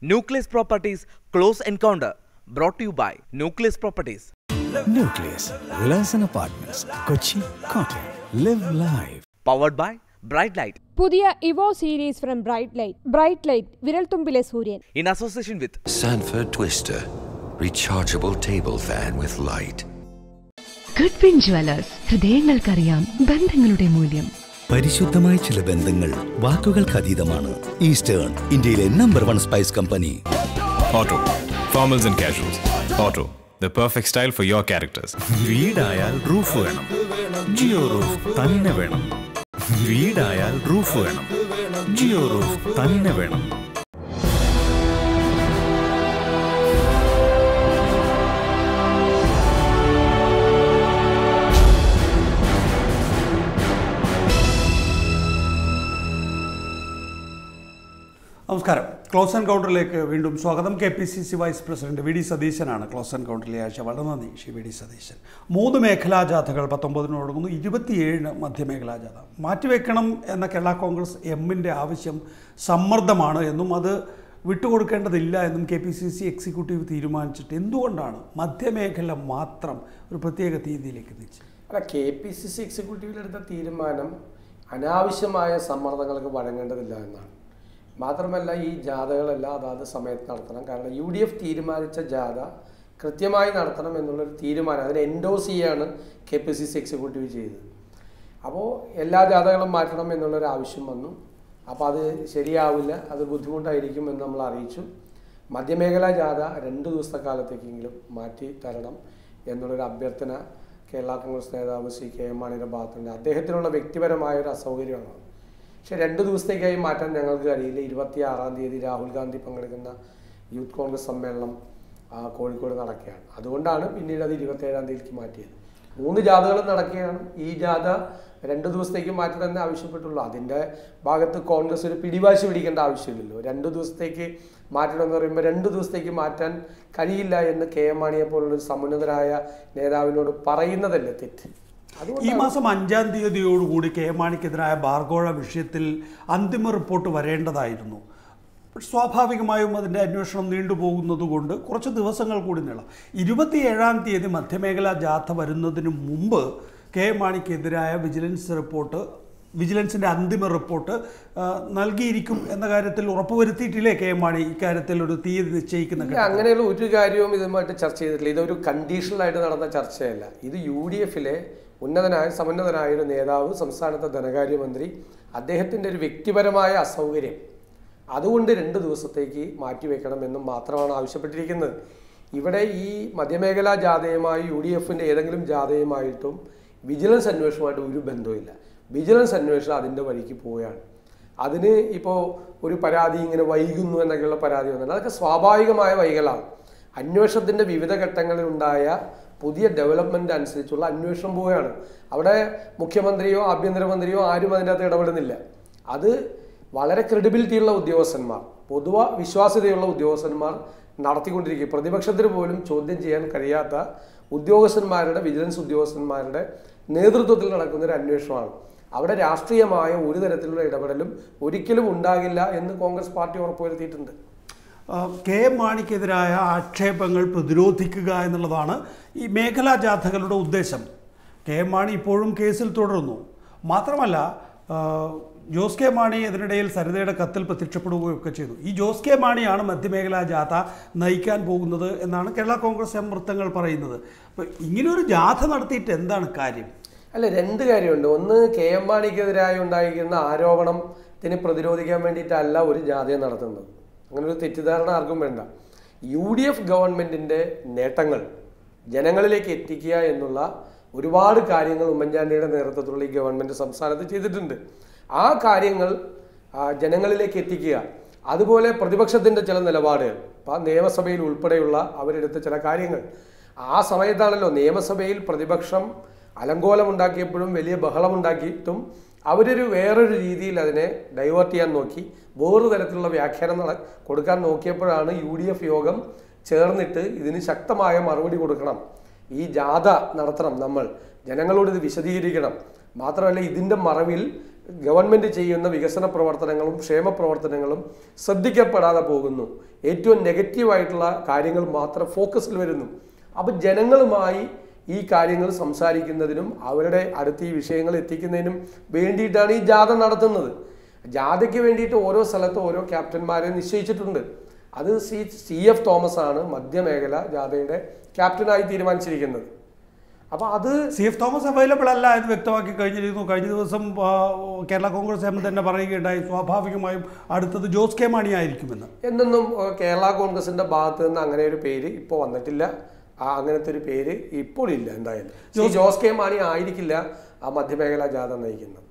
Nucleus Properties Close Encounter, brought to you by Nucleus Properties. Nucleus Villas and Apartments, Kochi, Kottayam. Live life. Powered by Bright Light. പുതിയ Evo series from Bright Light വിരൽത്തുമ്പിലെ സൂര്യൻ. In association with Sanford Twister, rechargeable table fan with light. Goodwin Jewellers, ഹൃദയങ്ങൾക്കറിയാം ബന്ധങ്ങളുടെ മൂല്യം. പരിശുദ്ധമായ ചില ബന്ധങ്ങൾ വാക്കുകൾക്കതീതമാണ്. ഈസ്റ്റേൺ, ഇന്ത്യയിലെ number 1 spice company. Auto, formals and casuals. Auto, the perfect style for your characters. വീടായാൽ റൂഫ് വേണം, ജിയോ റൂഫ് തന്നെ വേണം. വീടായാൽ റൂഫ് വേണം, ജിയോ റൂഫ് തന്നെ വേണം. നമസ്കാരം. ക്ലോസ് എൻകൗണ്ടറിലേക്ക് വീണ്ടും സ്വാഗതം. KPCC vice president V D സതീശനാണ് ക്ലോസ് എൻകൗണ്ടറിലെ ആഴ്ച. വളരെ നന്ദി ശ്രീ വി ഡി സതീശൻ. 3 മേഖലാ ജാഥകൾ 19 തുടങ്ങുന്നു, 27 മധ്യമേഖലാ ജാഥ. മാറ്റിവെക്കണം എന്ന കേരള കോൺഗ്രസ് എമ്മിൻ്റെ ആവശ്യം സമ്മർദ്ദമാണ് എന്നും അത് വിട്ടുകൊടുക്കേണ്ടതില്ല എന്നും KPCC എക്സിക്യൂട്ടീവ് തീരുമാനിച്ചിട്ട് എന്തുകൊണ്ടാണ് മധ്യമേഖല മാത്രം ഒരു പ്രത്യേക തീയതിയിലേക്ക് എത്തിച്ചത്? അല്ല, KPCC എക്സിക്യൂട്ടീവിലെടുത്ത തീരുമാനം അനാവശ്യമായ സമ്മർദ്ദങ്ങൾക്ക് വഴങ്ങേണ്ടതില്ല എന്നാണ്. മാത്രമല്ല, ഈ ജാഥകളെല്ലാം അതാത് സമയത്ത് നടത്തണം. കാരണം UDF തീരുമാനിച്ച ജാഥ കൃത്യമായി നടത്തണം എന്നുള്ളൊരു തീരുമാനം, അതിനെ എൻഡോസ് ചെയ്യാണ് KPCC എക്സിക്യൂട്ടീവ് ചെയ്തത്. അപ്പോൾ എല്ലാ ജാഥകളും മാറ്റണം എന്നുള്ളൊരു ആവശ്യം വന്നു. അപ്പോൾ അത് ശരിയാവില്ല, അത് ബുദ്ധിമുട്ടായിരിക്കും എന്ന് നമ്മൾ അറിയിച്ചു. മധ്യമേഖലാ ജാഥ 2 ദിവസത്തെ കാലത്തേക്കെങ്കിലും മാറ്റി തരണം എന്നുള്ളൊരു അഭ്യർത്ഥന കേരള കോൺഗ്രസ് നേതാവ് ശ്രീ KM മാണിയുടെ ഭാഗത്തുണ്ട്. അദ്ദേഹത്തിനുള്ള വ്യക്തിപരമായ ഒരു അസൗകര്യമാണ്. പക്ഷെ 2 ദിവസത്തേക്കായി മാറ്റാൻ ഞങ്ങൾക്ക് കഴിയില്ല. 26-ാം തീയതി രാഹുൽ ഗാന്ധി പങ്കെടുക്കുന്ന യൂത്ത് കോൺഗ്രസ് സമ്മേളനം കോഴിക്കോട് നടക്കുകയാണ്. അതുകൊണ്ടാണ് പിന്നീട് അത് 27-ാം തീയതിക്ക് മാറ്റിയത്. 3 ജാഥകളും നടക്കുകയാണ്. ഈ ജാഥ 2 ദിവസത്തേക്ക് മാറ്റണമെന്ന് ആവശ്യപ്പെട്ടുള്ളൂ. അതിൻ്റെ ഭാഗത്ത് കോൺഗ്രസ് ഒരു പിടിവാശി പിടിക്കേണ്ട ആവശ്യമില്ലല്ലോ. 2 ദിവസത്തേക്ക് മാറ്റണമെന്ന് പറയുമ്പോൾ 2 ദിവസത്തേക്ക് മാറ്റാൻ കഴിയില്ല എന്ന് KM മാണിയെ പോലുള്ളൊരു സമുന്നതരായ നേതാവിനോട് പറയുന്നതല്ലേ തെറ്റ്? ഈ മാസം 5-ാം തീയതിയോടുകൂടി KM മാണിക്കെതിരായ ബാർഗോഴ വിഷയത്തിൽ അന്തിമ റിപ്പോർട്ട് വരേണ്ടതായിരുന്നു. സ്വാഭാവികമായും അതിൻ്റെ അന്വേഷണം നീണ്ടുപോകുന്നതുകൊണ്ട് കുറച്ച് ദിവസങ്ങൾ കൂടി നീളാം. 27-ാം തീയതി മധ്യമേഖലാ ജാഥ വരുന്നതിന് മുമ്പ് KM മാണിക്കെതിരായ വിജിലൻസിൻ്റെ അന്തിമ റിപ്പോർട്ട് നൽകിയിരിക്കും എന്ന കാര്യത്തിൽ ഉറപ്പുവരുത്തിയിട്ടില്ലേ KM മാണി ഇക്കാര്യത്തിൽ ഒരു തീയതി നിശ്ചയിക്കുന്ന? അങ്ങനെയുള്ള ഒരു കാര്യവും ഇതുമായിട്ട് ചർച്ച ചെയ്തിട്ടില്ല. ഇതൊരു കണ്ടീഷണലായിട്ട് നടന്ന ചർച്ചയല്ല. ഇത് UDFലെ സമുന്നതനായ ഒരു നേതാവ്, സംസ്ഥാനത്തെ ധനകാര്യമന്ത്രി, അദ്ദേഹത്തിൻ്റെ ഒരു വ്യക്തിപരമായ അസൗകര്യം, അതുകൊണ്ട് 2 ദിവസത്തേക്ക് മാറ്റിവെക്കണമെന്നും മാത്രമാണ് ആവശ്യപ്പെട്ടിരിക്കുന്നത്. ഇവിടെ ഈ മധ്യമേഖലാ ജാഥയുമായി UDFൻ്റെ ഏതെങ്കിലും ജാഥയുമായിട്ടും വിജിലൻസ് അന്വേഷണമായിട്ട് ഒരു ബന്ധവുമില്ല. വിജിലൻസ് അന്വേഷണം അതിൻ്റെ വഴിക്ക് പോവുകയാണ്. അതിന് ഇപ്പോൾ ഒരു പരാതി ഇങ്ങനെ വൈകുന്നു എന്നൊക്കെയുള്ള പരാതി വന്നത് അതൊക്കെ സ്വാഭാവികമായ വൈകലാണ്. അന്വേഷണത്തിൻ്റെ വിവിധ ഘട്ടങ്ങളിലുണ്ടായ പുതിയ ഡെവലപ്മെൻ്റ് അനുസരിച്ചുള്ള അന്വേഷണം പോവുകയാണ്. അവിടെ മുഖ്യമന്ത്രിയോ ആഭ്യന്തരമന്ത്രിയോ ആരും അതിനകത്ത് ഇടപെടുന്നില്ല. അത് വളരെ ക്രെഡിബിലിറ്റിയുള്ള ഉദ്യോഗസ്ഥന്മാർ, പൊതുവ വിശ്വാസ്യതയുള്ള ഉദ്യോഗസ്ഥന്മാർ നടത്തിക്കൊണ്ടിരിക്കുക. പ്രതിപക്ഷത്തിന് പോലും ചോദ്യം ചെയ്യാൻ കഴിയാത്ത ഉദ്യോഗസ്ഥന്മാരുടെ, വിജിലൻസ് ഉദ്യോഗസ്ഥന്മാരുടെ നേതൃത്വത്തിൽ നടക്കുന്നൊരു അന്വേഷണമാണ്. അവിടെ രാഷ്ട്രീയമായ ഒരു തരത്തിലുള്ള ഇടപെടലും ഒരിക്കലും ഉണ്ടാകില്ല എന്ന് കോൺഗ്രസ് പാർട്ടി ഉറപ്പുവരുത്തിയിട്ടുണ്ട്. KM മാണിക്കെതിരായ ആക്ഷേപങ്ങൾ പ്രതിരോധിക്കുക എന്നുള്ളതാണ് ഈ മേഖലാ ജാഥകളുടെ ഉദ്ദേശം. KM മാണി ഇപ്പോഴും കേസിൽ തുടരുന്നു. മാത്രമല്ല, ജോസ് കെ മാണി ഇതിനിടയിൽ സരിതയുടെ കത്തിൽ പ്രത്യക്ഷപ്പെടുകയൊക്കെ ചെയ്തു. ഈ ജോസ് കെ മാണിയാണ് മധ്യമേഖലാ ജാഥ നയിക്കാൻ പോകുന്നത് എന്നാണ് കേരള കോൺഗ്രസ് എം വൃത്തങ്ങൾ പറയുന്നത്. അപ്പോൾ ഇങ്ങനെയൊരു ജാഥ നടത്തിയിട്ട് എന്താണ് കാര്യം? അല്ല, 2 കാര്യമുണ്ട്. ഒന്ന്, KM മാണിക്കെതിരായി ഉണ്ടായിരിക്കുന്ന ആരോപണത്തിന് പ്രതിരോധിക്കാൻ വേണ്ടിയിട്ടല്ല ഒരു ജാഥയെ നടത്തുന്നത്. അങ്ങനൊരു തെറ്റിദ്ധാരണ ആർക്കും വേണ്ട. UDF ഗവൺമെൻറ്റിൻ്റെ നേട്ടങ്ങൾ ജനങ്ങളിലേക്ക് എത്തിക്കുക എന്നുള്ള ഒരുപാട് കാര്യങ്ങൾ ഉമ്മൻചാണ്ടിയുടെ നേതൃത്വത്തിലുള്ള ഈ ഗവൺമെൻറ് സംസ്ഥാനത്ത് ചെയ്തിട്ടുണ്ട്. ആ കാര്യങ്ങൾ ജനങ്ങളിലേക്ക് എത്തിക്കുക, അതുപോലെ പ്രതിപക്ഷത്തിൻ്റെ ചില നിലപാടുകൾ, ഇപ്പോൾ നിയമസഭയിൽ ഉൾപ്പെടെയുള്ള അവരെടുത്ത ചില കാര്യങ്ങൾ, ആ സമയത്താണല്ലോ നിയമസഭയിൽ പ്രതിപക്ഷം അലങ്കോലമുണ്ടാക്കിയപ്പോഴും വലിയ ബഹളമുണ്ടാക്കിയിട്ടും അവരൊരു വേറൊരു രീതിയിൽ അതിനെ ഡൈവേർട്ട് ചെയ്യാൻ നോക്കി, വേറൊരു തരത്തിലുള്ള വ്യാഖ്യാനം കൊടുക്കാൻ നോക്കിയപ്പോഴാണ് UDF യോഗം ചേർന്നിട്ട് ഇതിന് ശക്തമായ മറുപടി കൊടുക്കണം, ഈ ജാഥ നടത്തണം, നമ്മൾ ജനങ്ങളോട് ഇത് വിശദീകരിക്കണം, മാത്രമല്ല ഇതിൻ്റെ മറവിൽ ഗവൺമെൻറ് ചെയ്യുന്ന വികസന പ്രവർത്തനങ്ങളും ക്ഷേമ പ്രവർത്തനങ്ങളും ശ്രദ്ധിക്കപ്പെടാതെ പോകുന്നു. ഏറ്റവും നെഗറ്റീവായിട്ടുള്ള കാര്യങ്ങൾ മാത്രം ഫോക്കസിൽ വരുന്നു. അപ്പോൾ ജനങ്ങളുമായി ഈ കാര്യങ്ങൾ സംസാരിക്കുന്നതിനും അവരുടെ അടുത്ത് ഈ വിഷയങ്ങൾ എത്തിക്കുന്നതിനും വേണ്ടിയിട്ടാണ് ഈ ജാഥ നടത്തുന്നത്. ജാഥയ്ക്ക് വേണ്ടിയിട്ട് ഓരോ സ്ഥലത്തും ഓരോ ക്യാപ്റ്റന്മാരെ നിശ്ചയിച്ചിട്ടുണ്ട്. അത് CF തോമസ് ആണ് മധ്യമേഖല ജാഥയുടെ ക്യാപ്റ്റനായി തീരുമാനിച്ചിരിക്കുന്നത്. അപ്പോൾ അത് CF തോമസ് അവൈലബിൾ അല്ല എന്ന് വ്യക്തമാക്കി കഴിഞ്ഞിരുന്നു. കഴിഞ്ഞ ദിവസം കേരള കോൺഗ്രസ് എം തന്നെ പറയുകയുണ്ടായി, സ്വാഭാവികമായും അടുത്തത് ജോസ് കെ മാണി ആയിരിക്കുമെന്ന്. എന്നൊന്നും കേരള കോൺഗ്രസിൻ്റെ ഭാഗത്ത് നിന്ന് അങ്ങനെ ഒരു പേര് ഇപ്പോൾ വന്നിട്ടില്ല. അങ്ങനത്തെ ഒരു പേര് ഇപ്പോൾ ഇല്ല. എന്തായാലും ജോസ് കെ മാണി ആയിരിക്കില്ല ആ മധ്യമേഖല ജാഥ നയിക്കുന്നത്.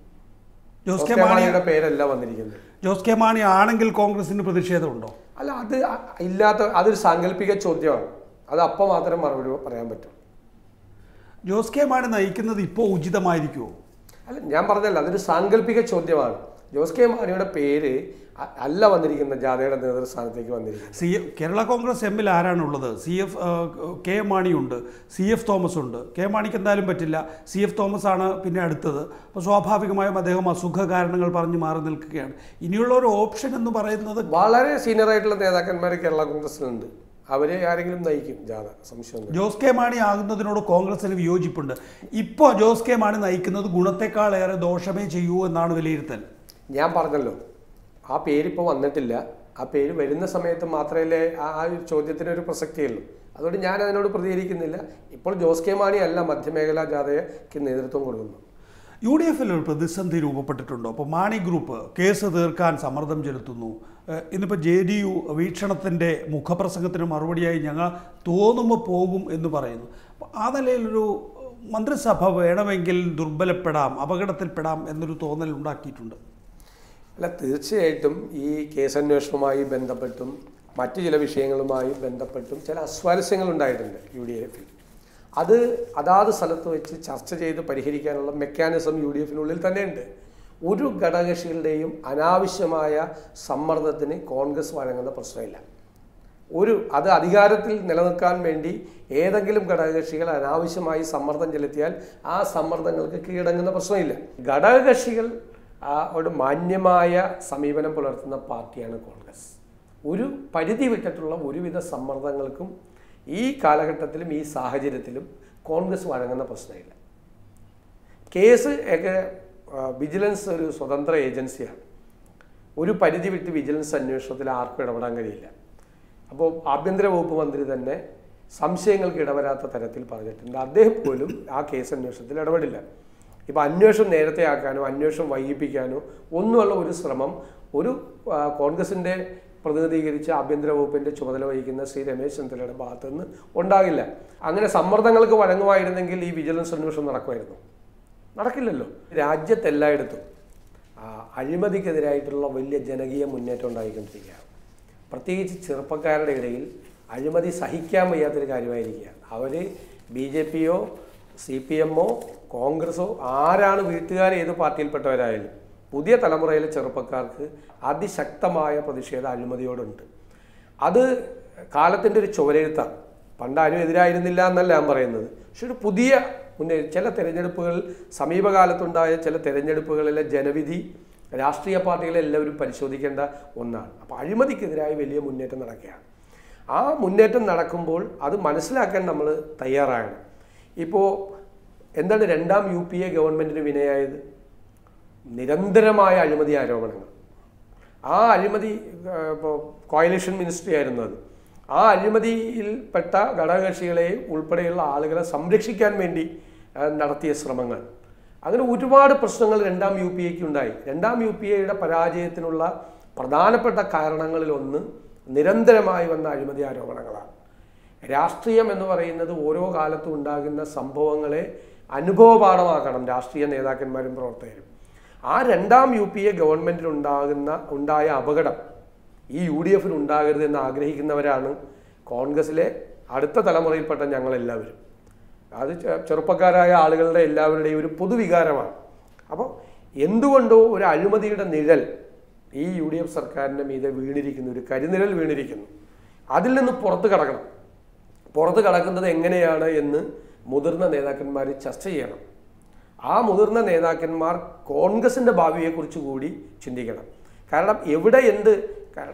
ജോസ് കെ മാണിയുടെ പേരല്ല വന്നിരിക്കുന്നത്. ജോസ് കെ മാണി ആണെങ്കിൽ കോൺഗ്രസിന് പ്രതിഷേധമുണ്ടോ? അല്ല, അത് ഇല്ലാത്ത അതൊരു സാങ്കല്പിക ചോദ്യമാണ്. അത് അപ്പം മാത്രമേ മറുപടി പറയാൻ പറ്റൂ. ജോസ് കെ മാണി നയിക്കുന്നത് ഇപ്പോൾ ഉചിതമായിരിക്കുമോ? അല്ല, ഞാൻ പറഞ്ഞല്ലോ, അതൊരു സാങ്കല്പിക ചോദ്യമാണ്. ജോസ് കെ മാണിയുടെ പേര് അല്ല വന്നിരിക്കുന്ന ജാഥയുടെ നേതൃസ്ഥാനത്തേക്ക് വന്നിരിക്കുന്നത്. കേരള കോൺഗ്രസ് എമ്മിൽ ആരാണുള്ളത്? കെ മാണിയുണ്ട്, CF തോമസ് ഉണ്ട്. കെ മാണിക്ക് എന്തായാലും പറ്റില്ല, CF തോമസ് ആണ് പിന്നെ അടുത്തത്. അപ്പോൾ സ്വാഭാവികമായും അദ്ദേഹം അസുഖ കാരണങ്ങൾ പറഞ്ഞ് മാറി നിൽക്കുകയാണ്. ഇനിയുള്ള ഒരു ഓപ്ഷൻ എന്ന് പറയുന്നത് വളരെ സീനിയറായിട്ടുള്ള നേതാക്കന്മാർ കേരള കോൺഗ്രസിലുണ്ട്. അവരെ ആരെങ്കിലും നയിക്കും ജാഥ, സംശയം. ജോസ് കെ മാണി ആകുന്നതിനോട് കോൺഗ്രസിന് വിയോജിപ്പുണ്ട്. ഇപ്പോൾ ജോസ് കെ മാണി നയിക്കുന്നത് ഗുണത്തെക്കാളേറെ ദോഷമേ ചെയ്യൂ എന്നാണ് വിലയിരുത്തൽ. ഞാൻ പറഞ്ഞല്ലോ, ആ പേരിപ്പോൾ വന്നിട്ടില്ല. ആ പേര് വരുന്ന സമയത്ത് മാത്രമേ ആ ചോദ്യത്തിനൊരു പ്രസക്തിയുള്ളൂ. അതുകൊണ്ട് ഞാൻ അതിനോട് പ്രതികരിക്കുന്നില്ല. ഇപ്പോൾ ജോസ് കെ മാണി അല്ല മധ്യമേഖലാ ജാഥയ്ക്ക് നേതൃത്വം കൊടുക്കുന്നു. UDFിൽ ഒരു പ്രതിസന്ധി രൂപപ്പെട്ടിട്ടുണ്ടോ? അപ്പോൾ മാണി ഗ്രൂപ്പ് കേസ് തീർക്കാൻ സമ്മർദ്ദം ചെലുത്തുന്നു. ഇന്നിപ്പോൾ JDU വീക്ഷണത്തിൻ്റെ മുഖപ്രസംഗത്തിന് മറുപടിയായി ഞങ്ങൾ തോന്നുമ്പോൾ പോകും എന്ന് പറയുന്നു. അപ്പോൾ ആ നിലയിലൊരു മന്ത്രിസഭ വേണമെങ്കിൽ ദുർബലപ്പെടാം, അപകടത്തിൽപ്പെടാം എന്നൊരു തോന്നൽ ഉണ്ടാക്കിയിട്ടുണ്ട്. അല്ല, തീർച്ചയായിട്ടും ഈ കേസന്വേഷണവുമായി ബന്ധപ്പെട്ടും മറ്റു ചില വിഷയങ്ങളുമായി ബന്ധപ്പെട്ടും ചില അസ്വാരസ്യങ്ങൾ ഉണ്ടായിട്ടുണ്ട് UDFിൽ. അത് അതാത് സ്ഥലത്ത് വെച്ച് ചർച്ച ചെയ്ത് പരിഹരിക്കാനുള്ള മെക്കാനിസം UDFിനുള്ളിൽ തന്നെയുണ്ട്. ഒരു ഘടകകക്ഷികളുടെയും അനാവശ്യമായ സമ്മർദ്ദത്തിന് കോൺഗ്രസ് വഴങ്ങുന്ന പ്രശ്നമില്ല. അത് അധികാരത്തിൽ നിലനിൽക്കാൻ വേണ്ടി ഏതെങ്കിലും ഘടകകക്ഷികൾ അനാവശ്യമായി സമ്മർദ്ദം ചെലുത്തിയാൽ ആ സമ്മർദ്ദങ്ങൾക്ക് കീഴടങ്ങുന്ന പ്രശ്നമില്ല. ഘടകകക്ഷികൾ ഒരു മാന്യമായ സമീപനം പുലർത്തുന്ന പാർട്ടിയാണ് കോൺഗ്രസ്. ഒരു പരിധി വിട്ടിട്ടുള്ള ഒരുവിധ സമ്മർദ്ദങ്ങൾക്കും ഈ കാലഘട്ടത്തിലും ഈ സാഹചര്യത്തിലും കോൺഗ്രസ് വഴങ്ങുന്ന പ്രശ്നമില്ല. കേസ് ഒക്കെ വിജിലൻസ് ഒരു സ്വതന്ത്ര ഏജൻസിയാണ്. ഒരു പരിധി വിട്ട് വിജിലൻസ് അന്വേഷണത്തിൽ ആർക്കും ഇടപെടാൻ കഴിയില്ല. അപ്പോൾ ആഭ്യന്തര വകുപ്പ് മന്ത്രി തന്നെ സംശയങ്ങൾക്ക് ഇടവരാത്ത തരത്തിൽ പറഞ്ഞിട്ടുണ്ട്. അദ്ദേഹം പോലും ആ കേസ് അന്വേഷണത്തിൽ ഇടപെടില്ല. ഇപ്പോൾ അന്വേഷണം നേരത്തെ ആക്കാനോ അന്വേഷണം വൈകിപ്പിക്കാനോ ഒന്നുമുള്ള ഒരു ശ്രമം ഒരു കോൺഗ്രസിൻ്റെ പ്രതിനിധീകരിച്ച് ആഭ്യന്തര വകുപ്പിൻ്റെ ചുമതല വഹിക്കുന്ന ശ്രീ രമേശ് ചെന്നിത്തലയുടെ ഭാഗത്തു നിന്ന് ഉണ്ടാകില്ല. അങ്ങനെ സമ്മർദ്ദങ്ങൾക്ക് വഴങ്ങുമായിരുന്നെങ്കിൽ ഈ വിജിലൻസ് അന്വേഷണം നടക്കുമായിരുന്നു. നടക്കില്ലല്ലോ. രാജ്യത്തെല്ലായിടത്തും അഴിമതിക്കെതിരായിട്ടുള്ള വലിയ ജനകീയ മുന്നേറ്റം ഉണ്ടായിക്കൊണ്ടിരിക്കുകയാണ്. പ്രത്യേകിച്ച് ചെറുപ്പക്കാരുടെ ഇടയിൽ അഴിമതി സഹിക്കാൻ വയ്യാത്തൊരു കാര്യമായിരിക്കുകയാണ്. അവർ BJPയോ CPMോ കോൺഗ്രസോ ആരാണ്, വീട്ടുകാർ ഏത് പാർട്ടിയിൽപ്പെട്ടവരായാലും പുതിയ തലമുറയിലെ ചെറുപ്പക്കാർക്ക് അതിശക്തമായ പ്രതിഷേധം അഴിമതിയോടുണ്ട്. അത് കാലത്തിൻ്റെ ഒരു ചുവരെഴുത്താണ്. പണ്ടാരും എതിരായിരുന്നില്ല എന്നല്ല ഞാൻ പറയുന്നത്. പക്ഷെ ഒരു പുതിയ ചില തെരഞ്ഞെടുപ്പുകൾ, സമീപകാലത്തുണ്ടായ ചില തെരഞ്ഞെടുപ്പുകളിലെ ജനവിധി രാഷ്ട്രീയ പാർട്ടികളെല്ലാവരും പരിശോധിക്കേണ്ട ഒന്നാണ്. അപ്പോൾ അഴിമതിക്കെതിരായ വലിയ മുന്നേറ്റം നടക്കുകയാണ്. ആ മുന്നേറ്റം നടക്കുമ്പോൾ അത് മനസ്സിലാക്കാൻ നമ്മൾ തയ്യാറാണ്. ഇപ്പോൾ എന്താണ് രണ്ടാം UPA ഗവൺമെൻറ്റിന് വിനയായത്? നിരന്തരമായ അഴിമതി ആരോപണങ്ങൾ. ആ അഴിമതി ഇപ്പോൾ കോയലിഷൻ മിനിസ്ട്രി ആയിരുന്നു അത്. ആ അഴിമതിയിൽപ്പെട്ട ഘടകകക്ഷികളെ ഉൾപ്പെടെയുള്ള ആളുകളെ സംരക്ഷിക്കാൻ വേണ്ടി നടത്തിയ ശ്രമങ്ങൾ, അങ്ങനെ ഒരുപാട് പ്രശ്നങ്ങൾ രണ്ടാം UPAക്ക് ഉണ്ടായി. രണ്ടാം UPAയുടെ പരാജയത്തിനുള്ള പ്രധാനപ്പെട്ട കാരണങ്ങളിലൊന്ന് നിരന്തരമായി വന്ന അഴിമതി ആരോപണങ്ങളാണ്. രാഷ്ട്രീയം എന്ന് പറയുന്നത് ഓരോ കാലത്തും ഉണ്ടാകുന്ന സംഭവങ്ങളെ അനുഭവപാഠമാക്കണം രാഷ്ട്രീയ നേതാക്കന്മാരും പ്രവർത്തകരും. ആ രണ്ടാം UPA ഗവൺമെൻറ്റിനുണ്ടായ അപകടം ഈ UDFിന് ഉണ്ടാകരുത് എന്ന് ആഗ്രഹിക്കുന്നവരാണ് കോൺഗ്രസിലെ അടുത്ത തലമുറയിൽപ്പെട്ട ഞങ്ങളെല്ലാവരും. അത് ചെറുപ്പക്കാരായ ആളുകളുടെ എല്ലാവരുടെയും ഒരു പൊതുവികാരമാണ്. അപ്പോൾ എന്തുകൊണ്ടോ ഒരു അഴിമതിയുടെ നിഴൽ ഈ UDF സർക്കാരിൻ്റെ മീതെ വീണിരിക്കുന്നു, ഒരു കരിനിഴൽ വീണിരിക്കുന്നു. അതിൽ നിന്ന് പുറത്ത് കടക്കണം. പുറത്ത് കടക്കുന്നത് എങ്ങനെയാണ് എന്ന് മുതിർന്ന നേതാക്കന്മാർ ചർച്ച ചെയ്യണം. ആ മുതിർന്ന നേതാക്കന്മാർ കോൺഗ്രസിൻ്റെ ഭാവിയെക്കുറിച്ച് കൂടി ചിന്തിക്കണം. കാരണം എവിടെ എന്ത്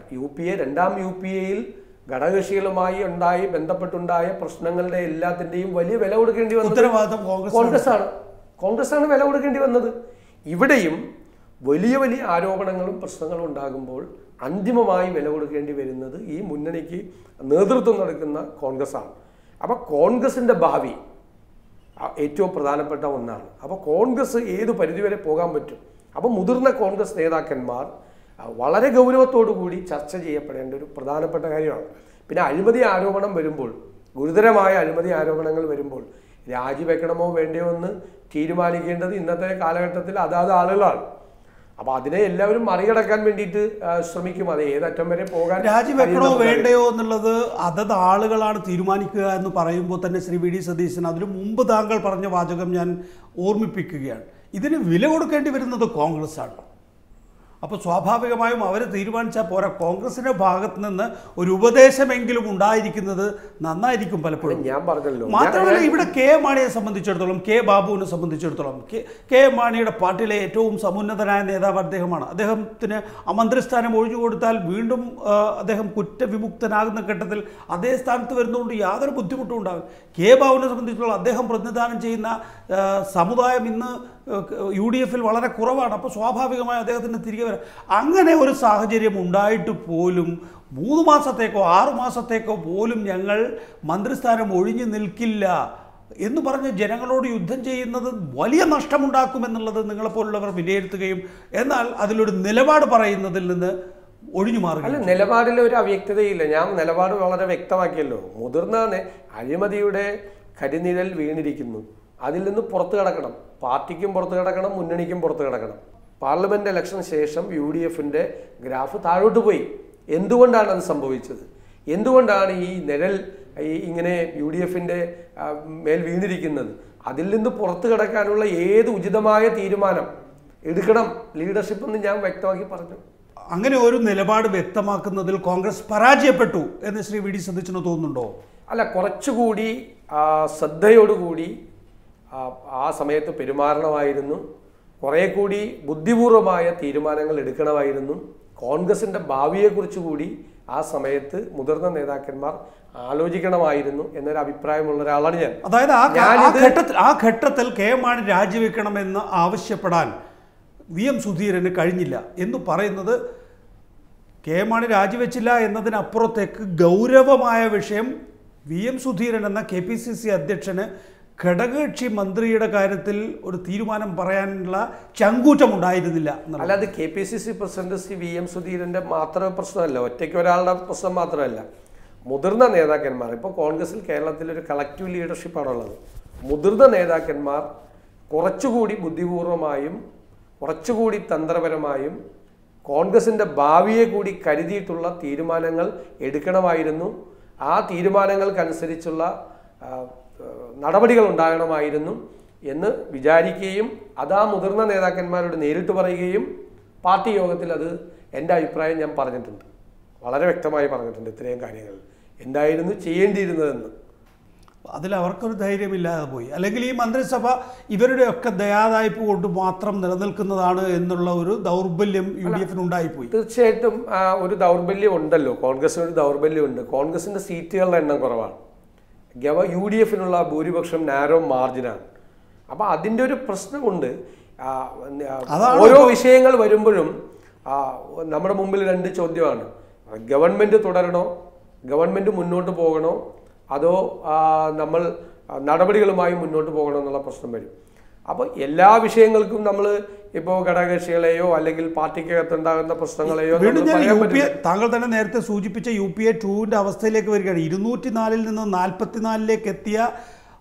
രണ്ടാം UPA-യിൽ ഘടകകക്ഷികളുമായി ബന്ധപ്പെട്ടുണ്ടായ പ്രശ്നങ്ങളുടെ എല്ലാത്തിൻ്റെയും വലിയ വില കൊടുക്കേണ്ടി വന്നത് കോൺഗ്രസ്സാണ് വില കൊടുക്കേണ്ടി വന്നത്. ഇവിടെയും വലിയ വലിയ ആരോപണങ്ങളും പ്രശ്നങ്ങളും ഉണ്ടാകുമ്പോൾ അന്തിമമായി വില കൊടുക്കേണ്ടി വരുന്നത് ഈ മുന്നണിക്ക് നേതൃത്വം നൽകുന്ന കോൺഗ്രസ്സാണ്. അപ്പോൾ കോൺഗ്രസിൻ്റെ ഭാവി ഏറ്റവും പ്രധാനപ്പെട്ട ഒന്നാണ്. അപ്പോൾ കോൺഗ്രസ് ഏത് പരിധിവരെ പോകാൻ പറ്റും? അപ്പോൾ മുതിർന്ന കോൺഗ്രസ് നേതാക്കന്മാർ വളരെ ഗൗരവത്തോടു കൂടി ചർച്ച ചെയ്യപ്പെടേണ്ട ഒരു പ്രധാനപ്പെട്ട കാര്യമാണ്. പിന്നെ അഴിമതി ആരോപണം വരുമ്പോൾ, ഗുരുതരമായ അഴിമതി ആരോപണങ്ങൾ വരുമ്പോൾ രാജിവെക്കണമോ വേണ്ടയോ എന്ന് തീരുമാനിക്കേണ്ടത് ഇന്നത്തെ കാലഘട്ടത്തിൽ അതാത് ആളുകളാണ്. അപ്പോൾ അതിനെ എല്ലാവരും മറികടക്കാൻ വേണ്ടിയിട്ട് ശ്രമിക്കും. അത് ഏതറ്റം വരെ പോകാൻ, രാജിവെക്കണോ വേണ്ടയോ എന്നുള്ളത് അതത് ആളുകളാണ് തീരുമാനിക്കുക എന്ന് പറയുമ്പോൾ തന്നെ ശ്രീ വി ഡി സതീശൻ അതിനു മുമ്പ് താങ്കൾ പറഞ്ഞ വാചകം ഞാൻ ഓർമ്മിപ്പിക്കുകയാണ്. ഇതിന് വില കൊടുക്കേണ്ടി വരുന്നത് കോൺഗ്രസ്സാണ്. അപ്പോൾ സ്വാഭാവികമായും അവർ തീരുമാനിച്ചാൽ പോരാ, കോൺഗ്രസിന്റെ ഭാഗത്ത് നിന്ന് ഒരു ഉപദേശമെങ്കിലും ഉണ്ടായിരിക്കുന്നത് നന്നായിരിക്കും പലപ്പോഴും. ഞാൻ പറഞ്ഞല്ലോ, മാത്രമല്ല ഇവിടെ KM മാണിയെ സംബന്ധിച്ചിടത്തോളം, K ബാബുവിനെ സംബന്ധിച്ചിടത്തോളം, KM മാണിയുടെ പാർട്ടിയിലെ ഏറ്റവും സമുന്നതനായ നേതാവ് അദ്ദേഹമാണ്. അദ്ദേഹത്തിന് ആ മന്ത്രിസ്ഥാനം ഒഴിഞ്ഞു കൊടുത്താൽ വീണ്ടും അദ്ദേഹം കുറ്റവിമുക്തനാകുന്ന ഘട്ടത്തിൽ അതേ സ്ഥാനത്ത് വരുന്നതുകൊണ്ട് യാതൊരു ബുദ്ധിമുട്ടും ഉണ്ടാകും. K ബാബുവിനെ സംബന്ധിച്ചിടത്തോളം അദ്ദേഹം പ്രതിനിധാനം ചെയ്യുന്ന സമുദായം ഇന്ന് UDF-ൽ വളരെ കുറവാണ്. അപ്പോൾ സ്വാഭാവികമായി അദ്ദേഹത്തിന് തിരികെ വരാം. അങ്ങനെ ഒരു സാഹചര്യം ഉണ്ടായിട്ട് പോലും 3 മാസത്തേക്കോ 6 മാസത്തേക്കോ പോലും ഞങ്ങൾ മന്ത്രിസ്ഥാനം ഒഴിഞ്ഞു നിൽക്കില്ല എന്ന് പറഞ്ഞ് ജനങ്ങളോട് യുദ്ധം ചെയ്യുന്നത് വലിയ നഷ്ടമുണ്ടാക്കുമെന്നുള്ളത് നിങ്ങളെപ്പോലുള്ളവർ വിലയിരുത്തുകയും എന്നാൽ അതിലൊരു നിലപാട് പറയുന്നതിൽ നിന്ന് ഒഴിഞ്ഞു മാറുക. അല്ല, നിലപാടിൽ ഒരു അവ്യക്തതയില്ല. ഞാൻ നിലപാട് വളരെ വ്യക്തമാക്കിയല്ലോ. മുതിർന്ന അഴിമതിയുടെ കരിനിഴൽ വീണിരിക്കുന്നു. അതിൽ നിന്ന് പുറത്തു കിടക്കണം. പാർട്ടിക്കും പുറത്തു കിടക്കണം, മുന്നണിക്കും പുറത്തു കിടക്കണം. പാർലമെന്റ് ഇലക്ഷന് ശേഷം UDF-ന്റെ ഗ്രാഫ് താഴോട്ട് പോയി. എന്തുകൊണ്ടാണ് അത് സംഭവിച്ചത്? എന്തുകൊണ്ടാണ് ഈ നിഴൽ ഇങ്ങനെ UDF-ന്റെ മേൽ വീണിരിക്കുന്നത്? അതിൽ നിന്ന് പുറത്തു കിടക്കാനുള്ള ഏത് ഉചിതമായ തീരുമാനം എടുക്കണം ലീഡർഷിപ്പ് എന്ന് ഞാൻ വ്യക്തമാക്കി പറഞ്ഞു. അങ്ങനെ ഒരു നിലപാട് വ്യക്തമാക്കുന്നതിൽ കോൺഗ്രസ് പരാജയപ്പെട്ടു എന്ന് ശ്രീ വി ഡി സതീശന് തോന്നുന്നുണ്ടോ? അല്ല, കുറച്ചുകൂടി ശ്രദ്ധയോടുകൂടി ആ സമയത്ത് പെരുമാറണമായിരുന്നു. കുറേ കൂടി ബുദ്ധിപൂർവമായ തീരുമാനങ്ങൾ എടുക്കണമായിരുന്നു. കോൺഗ്രസിൻ്റെ ഭാവിയെക്കുറിച്ച് കൂടി ആ സമയത്ത് മുതിർന്ന നേതാക്കന്മാർ ആലോചിക്കണമായിരുന്നു എന്നൊരു അഭിപ്രായമുള്ള ഒരാളാണ് ഞാൻ. അതായത് ആ ഘട്ടത്തിൽ KM മാണി രാജിവെക്കണമെന്ന് ആവശ്യപ്പെടാൻ VM സുധീരന് കഴിഞ്ഞില്ല എന്ന് പറയുന്നത് KM മാണി രാജിവെച്ചില്ല എന്നതിനപ്പുറത്തേക്ക് ഗൗരവമായ വിഷയം VM സുധീരൻ എന്ന KPCC അധ്യക്ഷന് ഘടകകക്ഷി മന്ത്രിയുടെ കാര്യത്തിൽ ഒരു തീരുമാനം പറയാനുള്ള ചങ്കൂറ്റം ഉണ്ടായിരുന്നില്ല. അല്ലാതെ KPCC പ്രസിഡന്റ് ശ്രീ VM സുധീരൻ്റെ മാത്രമേ പ്രശ്നമല്ല, ഒറ്റയ്ക്ക് ഒരാളുടെ പ്രശ്നം മാത്രമല്ല. മുതിർന്ന നേതാക്കന്മാർ, ഇപ്പോൾ കോൺഗ്രസിൽ കേരളത്തിൽ ഒരു കളക്റ്റീവ് ലീഡർഷിപ്പാണുള്ളത്. മുതിർന്ന നേതാക്കന്മാർ കുറച്ചുകൂടി ബുദ്ധിപൂർവമായും കുറച്ചുകൂടി തന്ത്രപരമായും കോൺഗ്രസിൻ്റെ ഭാവിയെ കൂടി കരുതിയിട്ടുള്ള തീരുമാനങ്ങൾ എടുക്കണമായിരുന്നു. ആ തീരുമാനങ്ങൾക്കനുസരിച്ചുള്ള നടപടികൾ ഉണ്ടാകണമായിരുന്നു എന്ന് വിചാരിക്കുകയും അതാ മുതിർന്ന നേതാക്കന്മാരോട് നേരിട്ട് പറയുകയും പാർട്ടി യോഗത്തിൽ അത് എൻ്റെ അഭിപ്രായം ഞാൻ പറഞ്ഞിട്ടുണ്ട്, വളരെ വ്യക്തമായി പറഞ്ഞിട്ടുണ്ട്. ഇത്രയും കാര്യങ്ങൾ എന്തായിരുന്നു ചെയ്യേണ്ടിയിരുന്നതെന്ന് അതിൽ അവർക്കൊരു ധൈര്യമില്ലാതെ പോയി. അല്ലെങ്കിൽ ഈ മന്ത്രിസഭ ഇവരുടെയൊക്കെ ദയാദായ്പ് കൊണ്ട് മാത്രം നിലനിൽക്കുന്നതാണ് എന്നുള്ള ഒരു ദൗർബല്യം UDF-നുണ്ടായിപ്പോയി. തീർച്ചയായിട്ടും ഒരു ദൗർബല്യം ഉണ്ടല്ലോ, കോൺഗ്രസിന് ഒരു ദൗർബല്യമുണ്ട്. കോൺഗ്രസിൻ്റെ സീറ്റുകളുടെ എണ്ണം കുറവാണ്. UDF-നുള്ള ഭൂരിപക്ഷം നാരോ മാർജിനാണ്. അപ്പോൾ അതിൻ്റെ ഒരു പ്രശ്നമുണ്ട്. ഓരോ വിഷയങ്ങൾ വരുമ്പോഴും നമ്മുടെ മുമ്പിൽ 2 ചോദ്യമാണ്. ഗവൺമെൻറ് തുടരണോ, ഗവൺമെൻറ് മുന്നോട്ട് പോകണോ, അതോ നമ്മൾ നടപടികളുമായി മുന്നോട്ട് പോകണോ എന്നുള്ള പ്രശ്നം വരും. അപ്പോൾ എല്ലാ വിഷയങ്ങൾക്കും നമ്മൾ ഇപ്പോൾ ഘടകകക്ഷികളെയോ അല്ലെങ്കിൽ പാർട്ടിക്കകത്തുണ്ടാകുന്ന പ്രശ്നങ്ങളെയോ താങ്കൾ തന്നെ നേരത്തെ സൂചിപ്പിച്ച UPA 2-ന്റെ അവസ്ഥയിലേക്ക് വരികയാണ്. 204-ൽ നിന്ന് 44-ലേക്ക് എത്തിയ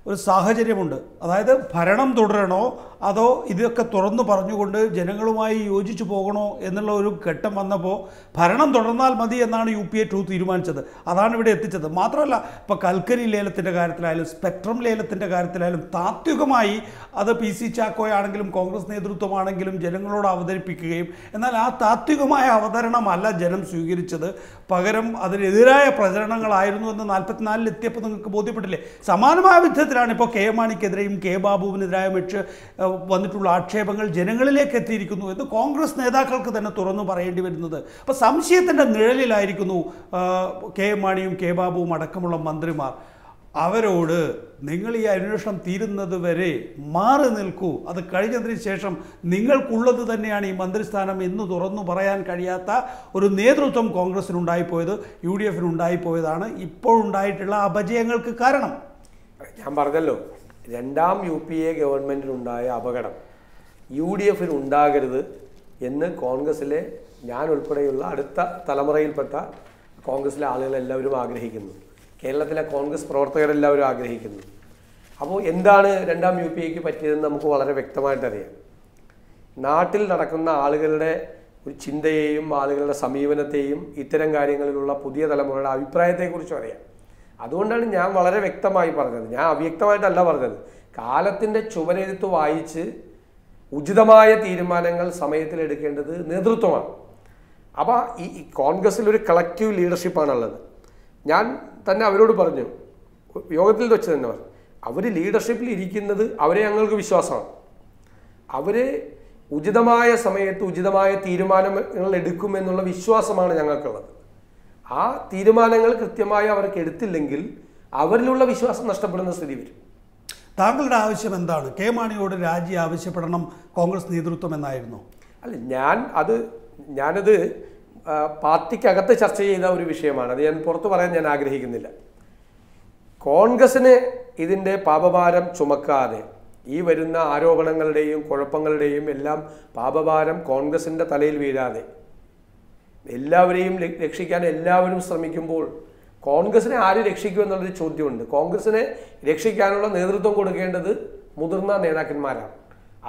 ഒരു സാഹചര്യമുണ്ട്. അതായത് ഭരണം തുടരണോ അതോ ഇതൊക്കെ തുറന്നു പറഞ്ഞുകൊണ്ട് ജനങ്ങളുമായി യോജിച്ചു പോകണോ എന്നുള്ള ഒരു ഘട്ടം വന്നപ്പോൾ ഭരണം തുടർന്നാൽ മതി എന്നാണ് UPA 2 തീരുമാനിച്ചത്. അതാണ് ഇവിടെ എത്തിച്ചത്. മാത്രമല്ല ഇപ്പോൾ കൽക്കരി ലേലത്തിൻ്റെ കാര്യത്തിലായാലും സ്പെക്ട്രം ലേലത്തിൻ്റെ കാര്യത്തിലായാലും താത്വികമായി അത് PC ചാക്കോയാണെങ്കിലും കോൺഗ്രസ് നേതൃത്വമാണെങ്കിലും ജനങ്ങളോട് അവതരിപ്പിക്കുകയും എന്നാൽ ആ താത്വികമായ അവതരണമല്ല ജനം സ്വീകരിച്ചത്, പകരം അതിനെതിരായ പ്രചരണങ്ങളായിരുന്നു എന്ന് 44-ൽ എത്തിയപ്പോൾ നിങ്ങൾക്ക് ബോധ്യപ്പെട്ടില്ലേ? സമാനമായ വിധത്തിലാണ് ഇപ്പോൾ KM മാണിക്കെതിരെയും K ബാബുവിനെതിരായ വന്നിട്ടുള്ള ആക്ഷേപങ്ങൾ ജനങ്ങളിലേക്ക് എത്തിയിരിക്കുന്നു എന്ന് കോൺഗ്രസ് നേതാക്കൾക്ക് തന്നെ തുറന്നു പറയേണ്ടി വരുന്നത്. അപ്പോൾ സംശയത്തിൻ്റെ നിഴലിലായിരിക്കുന്നു കെ എം മാണിയും കെ ബാബുവും അടക്കമുള്ള മന്ത്രിമാർ. അവരോട് നിങ്ങൾ ഈ അന്വേഷണം തീരുന്നത് വരെ മാറി നിൽക്കൂ, അത് കഴിഞ്ഞതിന് ശേഷം നിങ്ങൾക്കുള്ളത് തന്നെയാണ് ഈ മന്ത്രിസ്ഥാനം എന്ന് തുറന്നു പറയാൻ കഴിയാത്ത ഒരു നേതൃത്വം കോൺഗ്രസിനുണ്ടായിപ്പോയത്, UDF ഉണ്ടായിപ്പോയതാണ് ഇപ്പോഴുണ്ടായിട്ടുള്ള അപജയങ്ങൾക്ക് കാരണം. ഞാൻ പറഞ്ഞല്ലോ, രണ്ടാം UPA ഗവൺമെൻറ്റിനുണ്ടായ അപകടം UDF ഉണ്ടാകരുത് എന്ന് കോൺഗ്രസ്സിലെ ഞാൻ ഉൾപ്പെടെയുള്ള അടുത്ത തലമുറയിൽപ്പെട്ട കോൺഗ്രസ്സിലെ ആളുകളെല്ലാവരും ആഗ്രഹിക്കുന്നു. കേരളത്തിലെ കോൺഗ്രസ് പ്രവർത്തകരെല്ലാവരും ആഗ്രഹിക്കുന്നു. അപ്പോൾ എന്താണ് രണ്ടാം UPAക്ക് പറ്റിയതെന്ന് നമുക്ക് വളരെ വ്യക്തമായിട്ടറിയാം. നാട്ടിൽ നടക്കുന്ന ആളുകളുടെ ഒരു ചിന്തയെയും ആളുകളുടെ സമീപനത്തെയും ഇത്തരം കാര്യങ്ങളിലുള്ള പുതിയ തലമുറയുടെ അഭിപ്രായത്തെക്കുറിച്ചും അറിയാം. അതുകൊണ്ടാണ് ഞാൻ വളരെ വ്യക്തമായി പറഞ്ഞത്. ഞാൻ അവ്യക്തമായിട്ടല്ല പറഞ്ഞത്. കാലത്തിൻ്റെ ചുവരെഴുത്ത് വായിച്ച് ഉചിതമായ തീരുമാനങ്ങൾ സമയത്തിൽ എടുക്കേണ്ടത് നേതൃത്വമാണ്. അപ്പോൾ ഈ കോൺഗ്രസ്സിലൊരു കളക്റ്റീവ് ലീഡർഷിപ്പാണുള്ളത്. ഞാൻ തന്നെ അവരോട് പറഞ്ഞു, യോഗത്തിൽ വെച്ച് തന്നെ പറഞ്ഞു, അവർ ലീഡർഷിപ്പിൽ ഇരിക്കുന്നത് അവരെ ഞങ്ങൾക്ക് വിശ്വാസമാണ്. അവർ ഉചിതമായ സമയത്ത് ഉചിതമായ തീരുമാനങ്ങൾ എടുക്കുമെന്നുള്ള വിശ്വാസമാണ് ഞങ്ങൾക്കുള്ളത്. ആ തീരുമാനങ്ങൾ കൃത്യമായി അവർക്ക് എടുത്തില്ലെങ്കിൽ അവരിലുള്ള വിശ്വാസം നഷ്ടപ്പെടുന്ന സ്ഥിതി വരും. താങ്കളുടെ ആവശ്യം എന്താണ്? കെ മാണിയോട് രാജി ആവശ്യപ്പെടണം കോൺഗ്രസ് നേതൃത്വം എന്നായിരുന്നു? അല്ല, ഞാനത് പാർട്ടിക്കകത്ത് ചർച്ച ചെയ്ത ഒരു വിഷയമാണ്. അത് ഞാൻ പുറത്തു പറയാൻ ഞാൻ ആഗ്രഹിക്കുന്നില്ല. കോൺഗ്രസിന് ഇതിൻ്റെ പാപഭാരം ചുമക്കാതെ ഈ വരുന്ന ആരോപണങ്ങളുടെയും കുഴപ്പങ്ങളുടെയും എല്ലാം പാപഭാരം കോൺഗ്രസിൻ്റെ തലയിൽ വീഴാതെ എല്ലാവരെയും രക്ഷിക്കാൻ എല്ലാവരും ശ്രമിക്കുമ്പോൾ കോൺഗ്രസിനെ ആര് രക്ഷിക്കുമെന്നുള്ളൊരു ചോദ്യമുണ്ട്. കോൺഗ്രസിനെ രക്ഷിക്കാനുള്ള നേതൃത്വം കൊടുക്കേണ്ടത് മുതിർന്ന നേതാക്കന്മാരാണ്.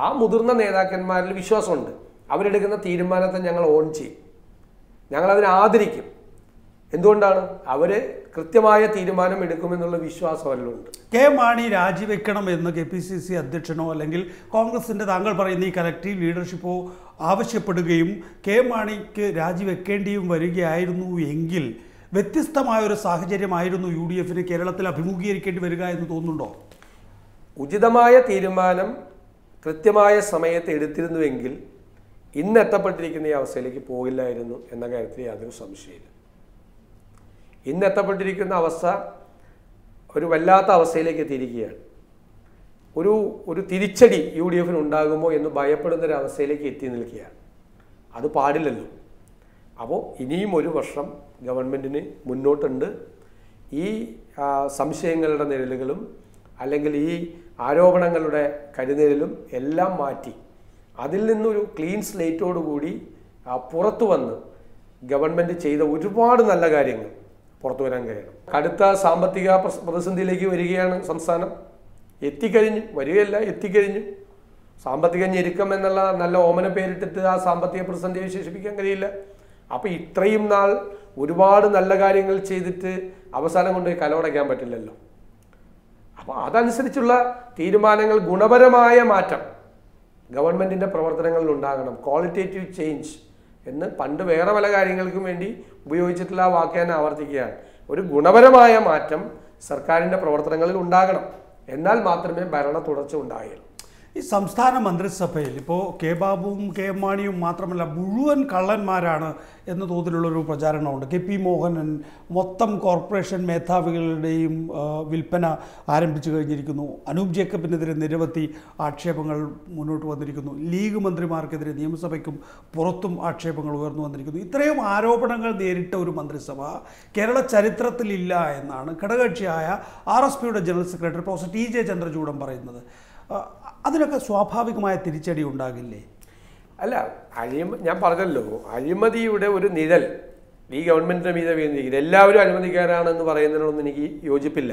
ആ മുതിർന്ന നേതാക്കന്മാരിൽ വിശ്വാസമുണ്ട്. അവരെടുക്കുന്ന തീരുമാനത്തെ ഞങ്ങൾ ഓൺ ചെയ്യും, ഞങ്ങളതിനെ ആദരിക്കും. എന്തുകൊണ്ടാണ്? അവർ കൃത്യമായ തീരുമാനം എടുക്കുമെന്നുള്ള വിശ്വാസം അവരിലുണ്ട്. കെ മാണി രാജിവെക്കണം എന്ന് KPCC അധ്യക്ഷനോ അല്ലെങ്കിൽ കോൺഗ്രസിൻ്റെ താങ്കൾ പറയുന്ന ഈ കലക്റ്റീവ് ലീഡർഷിപ്പോ ആവശ്യപ്പെടുകയും കെ മാണിക്ക് രാജിവെക്കേണ്ടിയും വരികയായിരുന്നു എങ്കിൽ വ്യത്യസ്തമായൊരു സാഹചര്യമായിരുന്നു UDFന് കേരളത്തിൽ അഭിമുഖീകരിക്കേണ്ടി വരിക എന്ന് തോന്നുന്നുണ്ടോ? ഉചിതമായ തീരുമാനം കൃത്യമായ സമയത്ത് എടുത്തിരുന്നുവെങ്കിൽ ഇന്ന് എത്തപ്പെട്ടിരിക്കുന്ന ഈ അവസ്ഥയിലേക്ക് പോകില്ലായിരുന്നു എന്ന കാര്യത്തിൽ യാതൊരു സംശയമില്ല. ഇന്ന് എത്തപ്പെട്ടിരിക്കുന്ന അവസ്ഥ ഒരു വല്ലാത്ത അവസ്ഥയിലേക്ക് എത്തിയിരിക്കുകയാണ്. ഒരു തിരിച്ചടി UDFന് ഉണ്ടാകുമോ എന്ന് ഭയപ്പെടുന്നൊരവസ്ഥയിലേക്ക് എത്തി നിൽക്കുകയാണ്. അത് പാടില്ലല്ലോ. അപ്പോൾ ഇനിയും ഒരു വർഷം ഗവൺമെൻറ്റിന് മുന്നോട്ടുണ്ട്. ഈ സംശയങ്ങളുടെ നിഴലുകളും അല്ലെങ്കിൽ ഈ ആരോപണങ്ങളുടെ കരുനിഴലും എല്ലാം മാറ്റി അതിൽ നിന്നൊരു ക്ലീൻ സ്ലേറ്റോടുകൂടി പുറത്തു വന്ന് ഗവൺമെൻറ് ചെയ്ത ഒരുപാട് നല്ല കാര്യങ്ങൾ പുറത്തു വരാൻ കഴിയണം. കടുത്ത സാമ്പത്തിക പ്രതിസന്ധിയിലേക്ക് വരികയാണ് സംസ്ഥാനം. എത്തിക്കഴിഞ്ഞു. സാമ്പത്തിക ഞെരുക്കം എന്നുള്ള നല്ല ഓമന പേരിട്ടിട്ട് ആ സാമ്പത്തിക പ്രതിസന്ധിയെ വിശേഷിപ്പിക്കാൻ കഴിയില്ല. അപ്പോൾ ഇത്രയും നാൾ ഒരുപാട് നല്ല കാര്യങ്ങൾ ചെയ്തിട്ട് അവസാനം കൊണ്ടുപോയി കലവടയ്ക്കാൻ പറ്റില്ലല്ലോ. അപ്പോൾ അതനുസരിച്ചുള്ള തീരുമാനങ്ങൾ, ഗുണപരമായ മാറ്റം ഗവൺമെൻറ്റിൻ്റെ പ്രവർത്തനങ്ങളിൽ ഉണ്ടാകണം. ക്വാളിറ്റേറ്റീവ് ചേഞ്ച് എന്ന് പണ്ട് വേറെ പല കാര്യങ്ങൾക്കും വേണ്ടി ഉപയോഗിച്ചിട്ടുള്ള ആ വാക്ക് ഞാൻ ആവർത്തിക്കുകയാണ്. ഒരു ഗുണപരമായ മാറ്റം സർക്കാരിൻ്റെ പ്രവർത്തനങ്ങളിൽ ഉണ്ടാകണം. എന്നാൽ മാത്രമേ ഭരണ തുടർച്ച ഉണ്ടാകുകയുള്ളൂ. ഈ സംസ്ഥാന മന്ത്രിസഭയിൽ ഇപ്പോൾ കെ ബാബുവും കെ എം മാണിയും മാത്രമല്ല മുഴുവൻ കള്ളന്മാരാണ് എന്ന തോതിലുള്ളൊരു പ്രചാരണമുണ്ട്. KP മോഹനൻ മൊത്തം കോർപ്പറേഷൻ മേധാവികളുടെയും വിൽപ്പന ആരംഭിച്ചു കഴിഞ്ഞിരിക്കുന്നു. അനൂപ് ജേക്കബിനെതിരെ നിരവധി ആക്ഷേപങ്ങൾ മുന്നോട്ട് വന്നിരിക്കുന്നു. ലീഗ് മന്ത്രിമാർക്കെതിരെ നിയമസഭയ്ക്കും പുറത്തും ആക്ഷേപങ്ങൾ ഉയർന്നു വന്നിരിക്കുന്നു. ഇത്രയും ആരോപണങ്ങൾ നേരിട്ട ഒരു മന്ത്രിസഭ കേരള ചരിത്രത്തിലില്ല എന്നാണ് ഘടകകക്ഷിയായ RSPയുടെ general secretary professor TJ Chandrachoodan പറയുന്നത്. അതിനൊക്കെ സ്വാഭാവികമായ തിരിച്ചടി ഉണ്ടാകില്ലേ? അല്ല, ഞാൻ പറഞ്ഞല്ലോ, അഴിമതിയുടെ ഒരു നിഴൽ ഈ ഗവൺമെൻറ്റിൻ്റെ മീതെ വീണിരിക്കുന്നത്. എല്ലാവരും അഴിമതിക്കാരാണെന്ന് പറയുന്നതിനൊന്നും എനിക്ക് യോജിപ്പില്ല.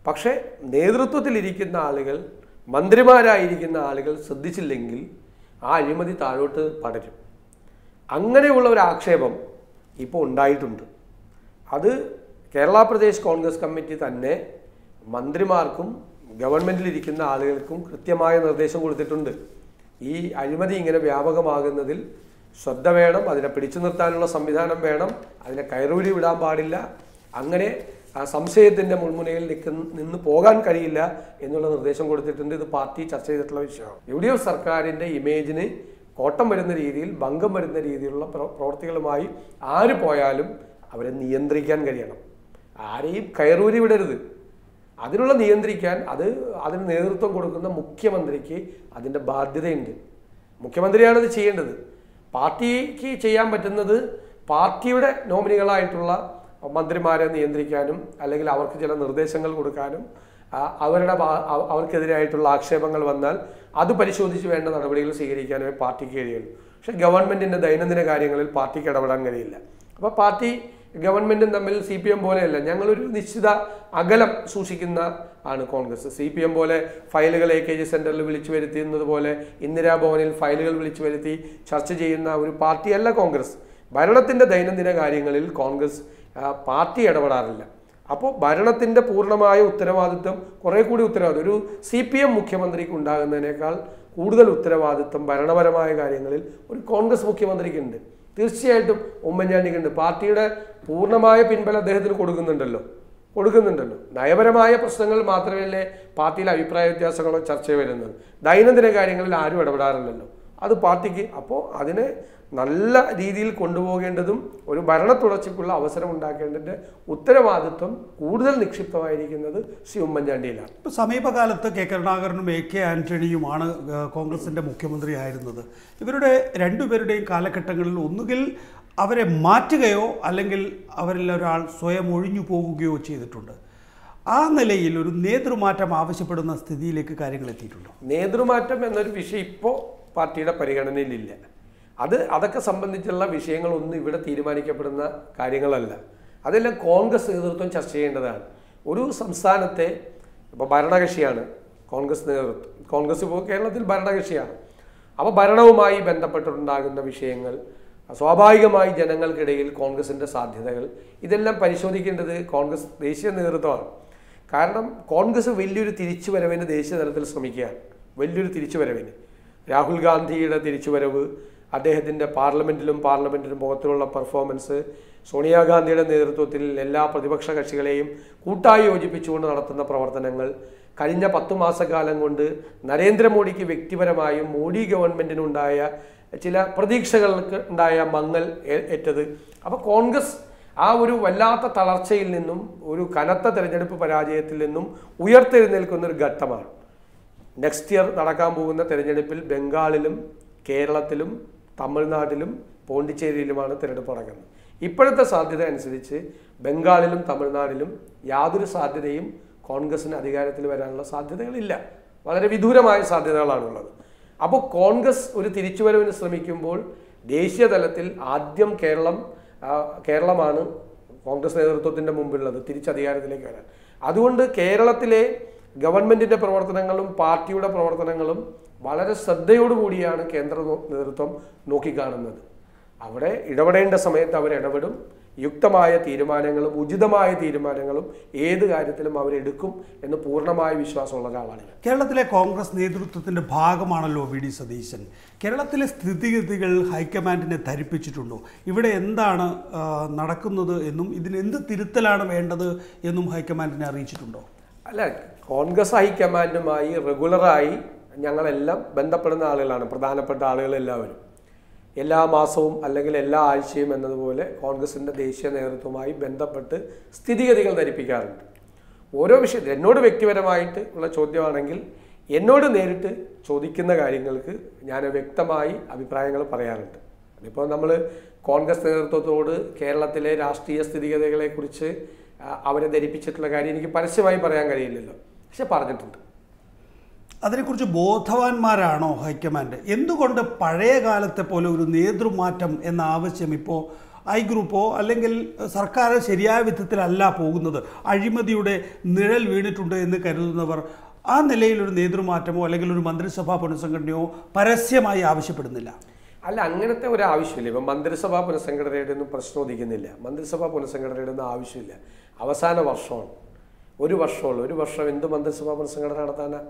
പക്ഷേ നേതൃത്വത്തിലിരിക്കുന്ന ആളുകൾ, മന്ത്രിമാരായിരിക്കുന്ന ആളുകൾ ശ്രദ്ധിച്ചില്ലെങ്കിൽ ആ അഴിമതി താഴോട്ട് പടരും. അങ്ങനെയുള്ള ഒരു ആക്ഷേപം ഇപ്പോൾ ഉണ്ടായിട്ടുണ്ട്. അത് കേരള പ്രദേശ് കോൺഗ്രസ് കമ്മിറ്റി തന്നെ മന്ത്രിമാർക്കും ഗവൺമെൻറ്റിലിരിക്കുന്ന ആളുകൾക്കും കൃത്യമായ നിർദ്ദേശം കൊടുത്തിട്ടുണ്ട്. ഈ അഴിമതി ഇങ്ങനെ വ്യാപകമാകുന്നതിൽ ശ്രദ്ധ വേണം, അതിനെ പിടിച്ചു നിർത്താനുള്ള സംവിധാനം വേണം, അതിനെ കയറൂരി വിടാൻ പാടില്ല. അങ്ങനെ സംശയത്തിൻ്റെ മുൾമുനയിൽ നിന്ന് പോകാൻ കഴിയില്ല എന്നുള്ള നിർദ്ദേശം കൊടുത്തിട്ടുണ്ട്. ഇത് പാർട്ടി ചർച്ച ചെയ്തിട്ടുള്ള വിഷയമാണ്. UDF സർക്കാരിൻ്റെ ഇമേജിന് കോട്ടം വരുന്ന രീതിയിൽ, ഭംഗം വരുന്ന രീതിയിലുള്ള പ്രവർത്തികളുമായി ആര് പോയാലും അവരെ നിയന്ത്രിക്കാൻ കഴിയണം. ആരെയും കയറൂരി വിടരുത്. അതിനുള്ള നിയന്ത്രിക്കാൻ അതിന് നേതൃത്വം കൊടുക്കുന്ന മുഖ്യമന്ത്രിക്ക് അതിൻ്റെ ബാധ്യതയുണ്ട്. മുഖ്യമന്ത്രിയാണ് ഇത് ചെയ്യേണ്ടത്. പാർട്ടിക്ക് ചെയ്യാൻ പറ്റുന്നത് പാർട്ടിയുടെ നോമിനികളായിട്ടുള്ള മന്ത്രിമാരെ നിയന്ത്രിക്കാനും അല്ലെങ്കിൽ അവർക്ക് ചില നിർദ്ദേശങ്ങൾ കൊടുക്കാനും അവർക്കെതിരായിട്ടുള്ള ആക്ഷേപങ്ങൾ വന്നാൽ അത് പരിശോധിച്ച് വേണ്ട നടപടികൾ സ്വീകരിക്കാനേ പാർട്ടിക്ക് കഴിയുള്ളൂ. പക്ഷേ ഗവൺമെൻറ്റിൻ്റെ ദൈനംദിന കാര്യങ്ങളിൽ പാർട്ടിക്ക് ഇടപെടാൻ കഴിയില്ല. അപ്പോൾ പാർട്ടി ഗവൺമെൻറ്റും തമ്മിൽ CPM പോലെയല്ല. ഞങ്ങളൊരു നിശ്ചിത അകലം സൂക്ഷിക്കുന്ന ആണ് കോൺഗ്രസ്. CPM പോലെ ഫയലുകൾ AKG സെൻറ്ററിൽ വിളിച്ചു വരുത്തുന്നത് പോലെ ഇന്ദിരാഭവനിൽ ഫയലുകൾ വിളിച്ചു വരുത്തി ചർച്ച ചെയ്യുന്ന ഒരു പാർട്ടിയല്ല കോൺഗ്രസ്. ഭരണത്തിൻ്റെ ദൈനംദിന കാര്യങ്ങളിൽ കോൺഗ്രസ് പാർട്ടി ഇടപെടാറില്ല. അപ്പോൾ ഭരണത്തിൻ്റെ പൂർണ്ണമായ ഉത്തരവാദിത്വം, കുറേ കൂടി ഉത്തരവാദിത്വം ഒരു CPM മുഖ്യമന്ത്രിക്ക് ഉണ്ടാകുന്നതിനേക്കാൾ കൂടുതൽ ഉത്തരവാദിത്വം ഭരണപരമായ കാര്യങ്ങളിൽ ഒരു കോൺഗ്രസ് മുഖ്യമന്ത്രിക്കുണ്ട്. തീർച്ചയായിട്ടും ഉമ്മൻചാണ്ടിക്കുണ്ട്. പാർട്ടിയുടെ പൂർണ്ണമായ പിൻബലം അദ്ദേഹത്തിന് കൊടുക്കുന്നുണ്ടല്ലോ. നയപരമായ പ്രശ്നങ്ങൾ മാത്രമല്ലേ പാർട്ടിയിൽ അഭിപ്രായ വ്യത്യാസങ്ങളോ ചർച്ച വരുന്നത്. ദൈനംദിന കാര്യങ്ങളിൽ ആരും ഇടപെടാറില്ലല്ലോ. അത് പാർട്ടിക്ക്. അപ്പോൾ അതിനെ നല്ല രീതിയിൽ കൊണ്ടുപോകേണ്ടതും ഒരു ഭരണ തുടർച്ചയ്ക്കുള്ള അവസരം ഉണ്ടാക്കേണ്ടതിൻ്റെ ഉത്തരവാദിത്വം കൂടുതൽ നിക്ഷിപ്തമായിരിക്കുന്നത് ശ്രീ ഉമ്മൻചാണ്ടിയിലാണ്. ഇപ്പോൾ സമീപകാലത്ത് K. കരുണാകരനും AK ആന്റണിയുമാണ് കോൺഗ്രസിൻ്റെ മുഖ്യമന്ത്രി ആയിരുന്നത്. ഇവരുടെ രണ്ടുപേരുടെയും കാലഘട്ടങ്ങളിൽ ഒന്നുകിൽ അവരെ മാറ്റുകയോ അല്ലെങ്കിൽ അവരിൽ ഒരാൾ സ്വയം ഒഴിഞ്ഞു പോകുകയോ ചെയ്തിട്ടുണ്ട്. ആ നിലയിൽ ഒരു നേതൃമാറ്റം ആവശ്യപ്പെടുന്ന സ്ഥിതിയിലേക്ക് കാര്യങ്ങൾ എത്തിയിട്ടുണ്ടോ? നേതൃമാറ്റം എന്നൊരു വിഷയം ഇപ്പോൾ പാർട്ടിയുടെ പരിഗണനയിലില്ല. അതൊക്കെ സംബന്ധിച്ചുള്ള വിഷയങ്ങളൊന്നും ഇവിടെ തീരുമാനിക്കപ്പെടുന്ന കാര്യങ്ങളല്ല. അതെല്ലാം കോൺഗ്രസ് നേതൃത്വം ചർച്ച ചെയ്യേണ്ടതാണ്. ഒരു സംസ്ഥാനത്തെ ഇപ്പോൾ ഭരണകക്ഷിയാണ് കോൺഗ്രസ് നേതൃത്വം. കോൺഗ്രസ് ഇപ്പോൾ കേരളത്തിൽ ഭരണകക്ഷിയാണ്. അപ്പോൾ ഭരണവുമായി ബന്ധപ്പെട്ടുണ്ടാകുന്ന വിഷയങ്ങൾ, സ്വാഭാവികമായി ജനങ്ങൾക്കിടയിൽ കോൺഗ്രസിൻ്റെ സാധ്യതകൾ, ഇതെല്ലാം പരിശോധിക്കേണ്ടത് കോൺഗ്രസ് ദേശീയ നേതൃത്വമാണ്. കാരണം കോൺഗ്രസ് വലിയൊരു തിരിച്ചുവരവിന് ദേശീയ തലത്തിൽ ശ്രമിക്കുകയാണ്. വലിയൊരു തിരിച്ചുവരവിന് രാഹുൽ ഗാന്ധിയുടെ തിരിച്ചുവരവ്, അദ്ദേഹത്തിൻ്റെ പാർലമെൻറ്റിനും പുറത്തുള്ള പെർഫോമൻസ്, സോണിയാഗാന്ധിയുടെ നേതൃത്വത്തിൽ എല്ലാ പ്രതിപക്ഷ കക്ഷികളെയും കൂട്ടായി യോജിപ്പിച്ചുകൊണ്ട് നടത്തുന്ന പ്രവർത്തനങ്ങൾ, കഴിഞ്ഞ 10 മാസക്കാലം കൊണ്ട് നരേന്ദ്രമോദിക്ക് വ്യക്തിപരമായും മോഡി ഗവൺമെൻറ്റിനുണ്ടായ ചില പ്രതീക്ഷകൾക്ക് ഉണ്ടായ മങ്ങൽ ഏറ്റത്. അപ്പോൾ കോൺഗ്രസ് ആ ഒരു വല്ലാത്ത തളർച്ചയിൽ നിന്നും ഒരു കനത്ത തെരഞ്ഞെടുപ്പ് പരാജയത്തിൽ നിന്നും ഉയർത്തെഴുന്നേൽക്കുന്നൊരു ഘട്ടമാണ്. നെക്സ്റ്റ് ഇയർ നടക്കാൻ പോകുന്ന തെരഞ്ഞെടുപ്പിൽ ബംഗാളിലും കേരളത്തിലും തമിഴ്നാട്ടിലും പോണ്ടിച്ചേരിയിലുമാണ് തിരഞ്ഞെടുപ്പ് നടക്കുന്നത്. ഇപ്പോഴത്തെ സാധ്യത അനുസരിച്ച് ബംഗാളിലും തമിഴ്നാട്ടിലും യാതൊരു സാധ്യതയും കോൺഗ്രസിന് അധികാരത്തിൽ വരാനുള്ള സാധ്യതകളില്ല. വളരെ വിദൂരമായ സാധ്യതകളാണുള്ളത്. അപ്പോൾ കോൺഗ്രസ് ഒരു തിരിച്ചുവരവിന് ശ്രമിക്കുമ്പോൾ ദേശീയ തലത്തിൽ ആദ്യം കേരളമാണ് കോൺഗ്രസ് നേതൃത്വത്തിൻ്റെ മുമ്പിലുള്ളത് തിരിച്ചധികാരത്തിലേക്ക് വരാൻ. അതുകൊണ്ട് കേരളത്തിലെ ഗവൺമെൻറ്റിൻ്റെ പ്രവർത്തനങ്ങളും പാർട്ടിയുടെ പ്രവർത്തനങ്ങളും വളരെ ശ്രദ്ധയോടുകൂടിയാണ് കേന്ദ്ര നേതൃത്വം നോക്കിക്കാണുന്നത്. അവിടെ ഇടപെടേണ്ട സമയത്ത് അവരിടപെടും. യുക്തമായ തീരുമാനങ്ങളും ഉചിതമായ തീരുമാനങ്ങളും ഏത് കാര്യത്തിലും അവരെടുക്കും എന്ന് പൂർണ്ണമായ വിശ്വാസമുള്ള ഒരാളാണ്. കേരളത്തിലെ കോൺഗ്രസ് നേതൃത്വത്തിൻ്റെ ഭാഗമാണല്ലോ VD സതീശൻ. കേരളത്തിലെ സ്ഥിതിഗതികൾ ഹൈക്കമാൻഡിനെ ധരിപ്പിച്ചിട്ടുണ്ടോ? ഇവിടെ എന്താണ് നടക്കുന്നത് എന്നും ഇതിന് എന്ത് തിരുത്തലാണ് വേണ്ടത് എന്നും ഹൈക്കമാൻഡിനെ അറിയിച്ചിട്ടുണ്ടോ? അല്ല, കോൺഗ്രസ് ഹൈക്കമാൻഡുമായി റെഗുലറായി ഞങ്ങളെല്ലാം ബന്ധപ്പെടുന്ന ആളുകളാണ്. പ്രധാനപ്പെട്ട ആളുകളെല്ലാവരും എല്ലാ മാസവും അല്ലെങ്കിൽ എല്ലാ ആഴ്ചയും എന്നതുപോലെ കോൺഗ്രസിൻ്റെ ദേശീയ നേതൃത്വവുമായി ബന്ധപ്പെട്ട് സ്ഥിതിഗതികൾ ധരിപ്പിക്കാറുണ്ട്. ഓരോ വിഷയത്തിൽ എന്നോട് വ്യക്തിപരമായിട്ട് ഉള്ള ചോദ്യമാണെങ്കിൽ എന്നോട് നേരിട്ട് ചോദിക്കുന്ന കാര്യങ്ങൾക്ക് ഞാൻ വ്യക്തമായി അഭിപ്രായങ്ങൾ പറയാറുണ്ട്. ഇപ്പോൾ നമ്മൾ കോൺഗ്രസ് നേതൃത്വത്തോട് കേരളത്തിലെ രാഷ്ട്രീയ സ്ഥിതിഗതികളെക്കുറിച്ച് അവരെ ധരിപ്പിച്ചിട്ടുള്ള കാര്യം എനിക്ക് പരസ്യമായി പറയാൻ കഴിയില്ലല്ലോ, പക്ഷെ പറഞ്ഞിട്ടുണ്ട്. അതിനെക്കുറിച്ച് ബോധവാന്മാരാണോ ഹൈക്കമാൻഡ്? എന്തുകൊണ്ട് പഴയ കാലത്തെ പോലെ ഒരു നേതൃമാറ്റം എന്ന ആവശ്യം ഇപ്പോൾ ഗ്രൂപ്പോ അല്ലെങ്കിൽ സർക്കാർ ശരിയായ വിധത്തിലല്ല പോകുന്നത്, അഴിമതിയുടെ നിഴൽ വീണിട്ടുണ്ട് എന്ന് കരുതുന്നവർ ആ നിലയിലൊരു നേതൃമാറ്റമോ അല്ലെങ്കിൽ ഒരു മന്ത്രിസഭാ പുനഃസംഘടനയോ പരസ്യമായി ആവശ്യപ്പെടുന്നില്ല? അല്ല, അങ്ങനത്തെ ഒരു ആവശ്യമില്ല. ഇപ്പം മന്ത്രിസഭാ പുനഃസംഘടനയുടെ ഒന്നും പ്രശ്നം ഉദിക്കുന്നില്ല. മന്ത്രിസഭാ പുനഃസംഘടനയുടെ ഒന്നും ആവശ്യമില്ല. അവസാന വർഷമാണ്, ഒരു വർഷമുള്ളൂ. ഒരു വർഷം എന്ത് മന്ത്രിസഭാ പുനഃസംഘടന നടത്താനാ?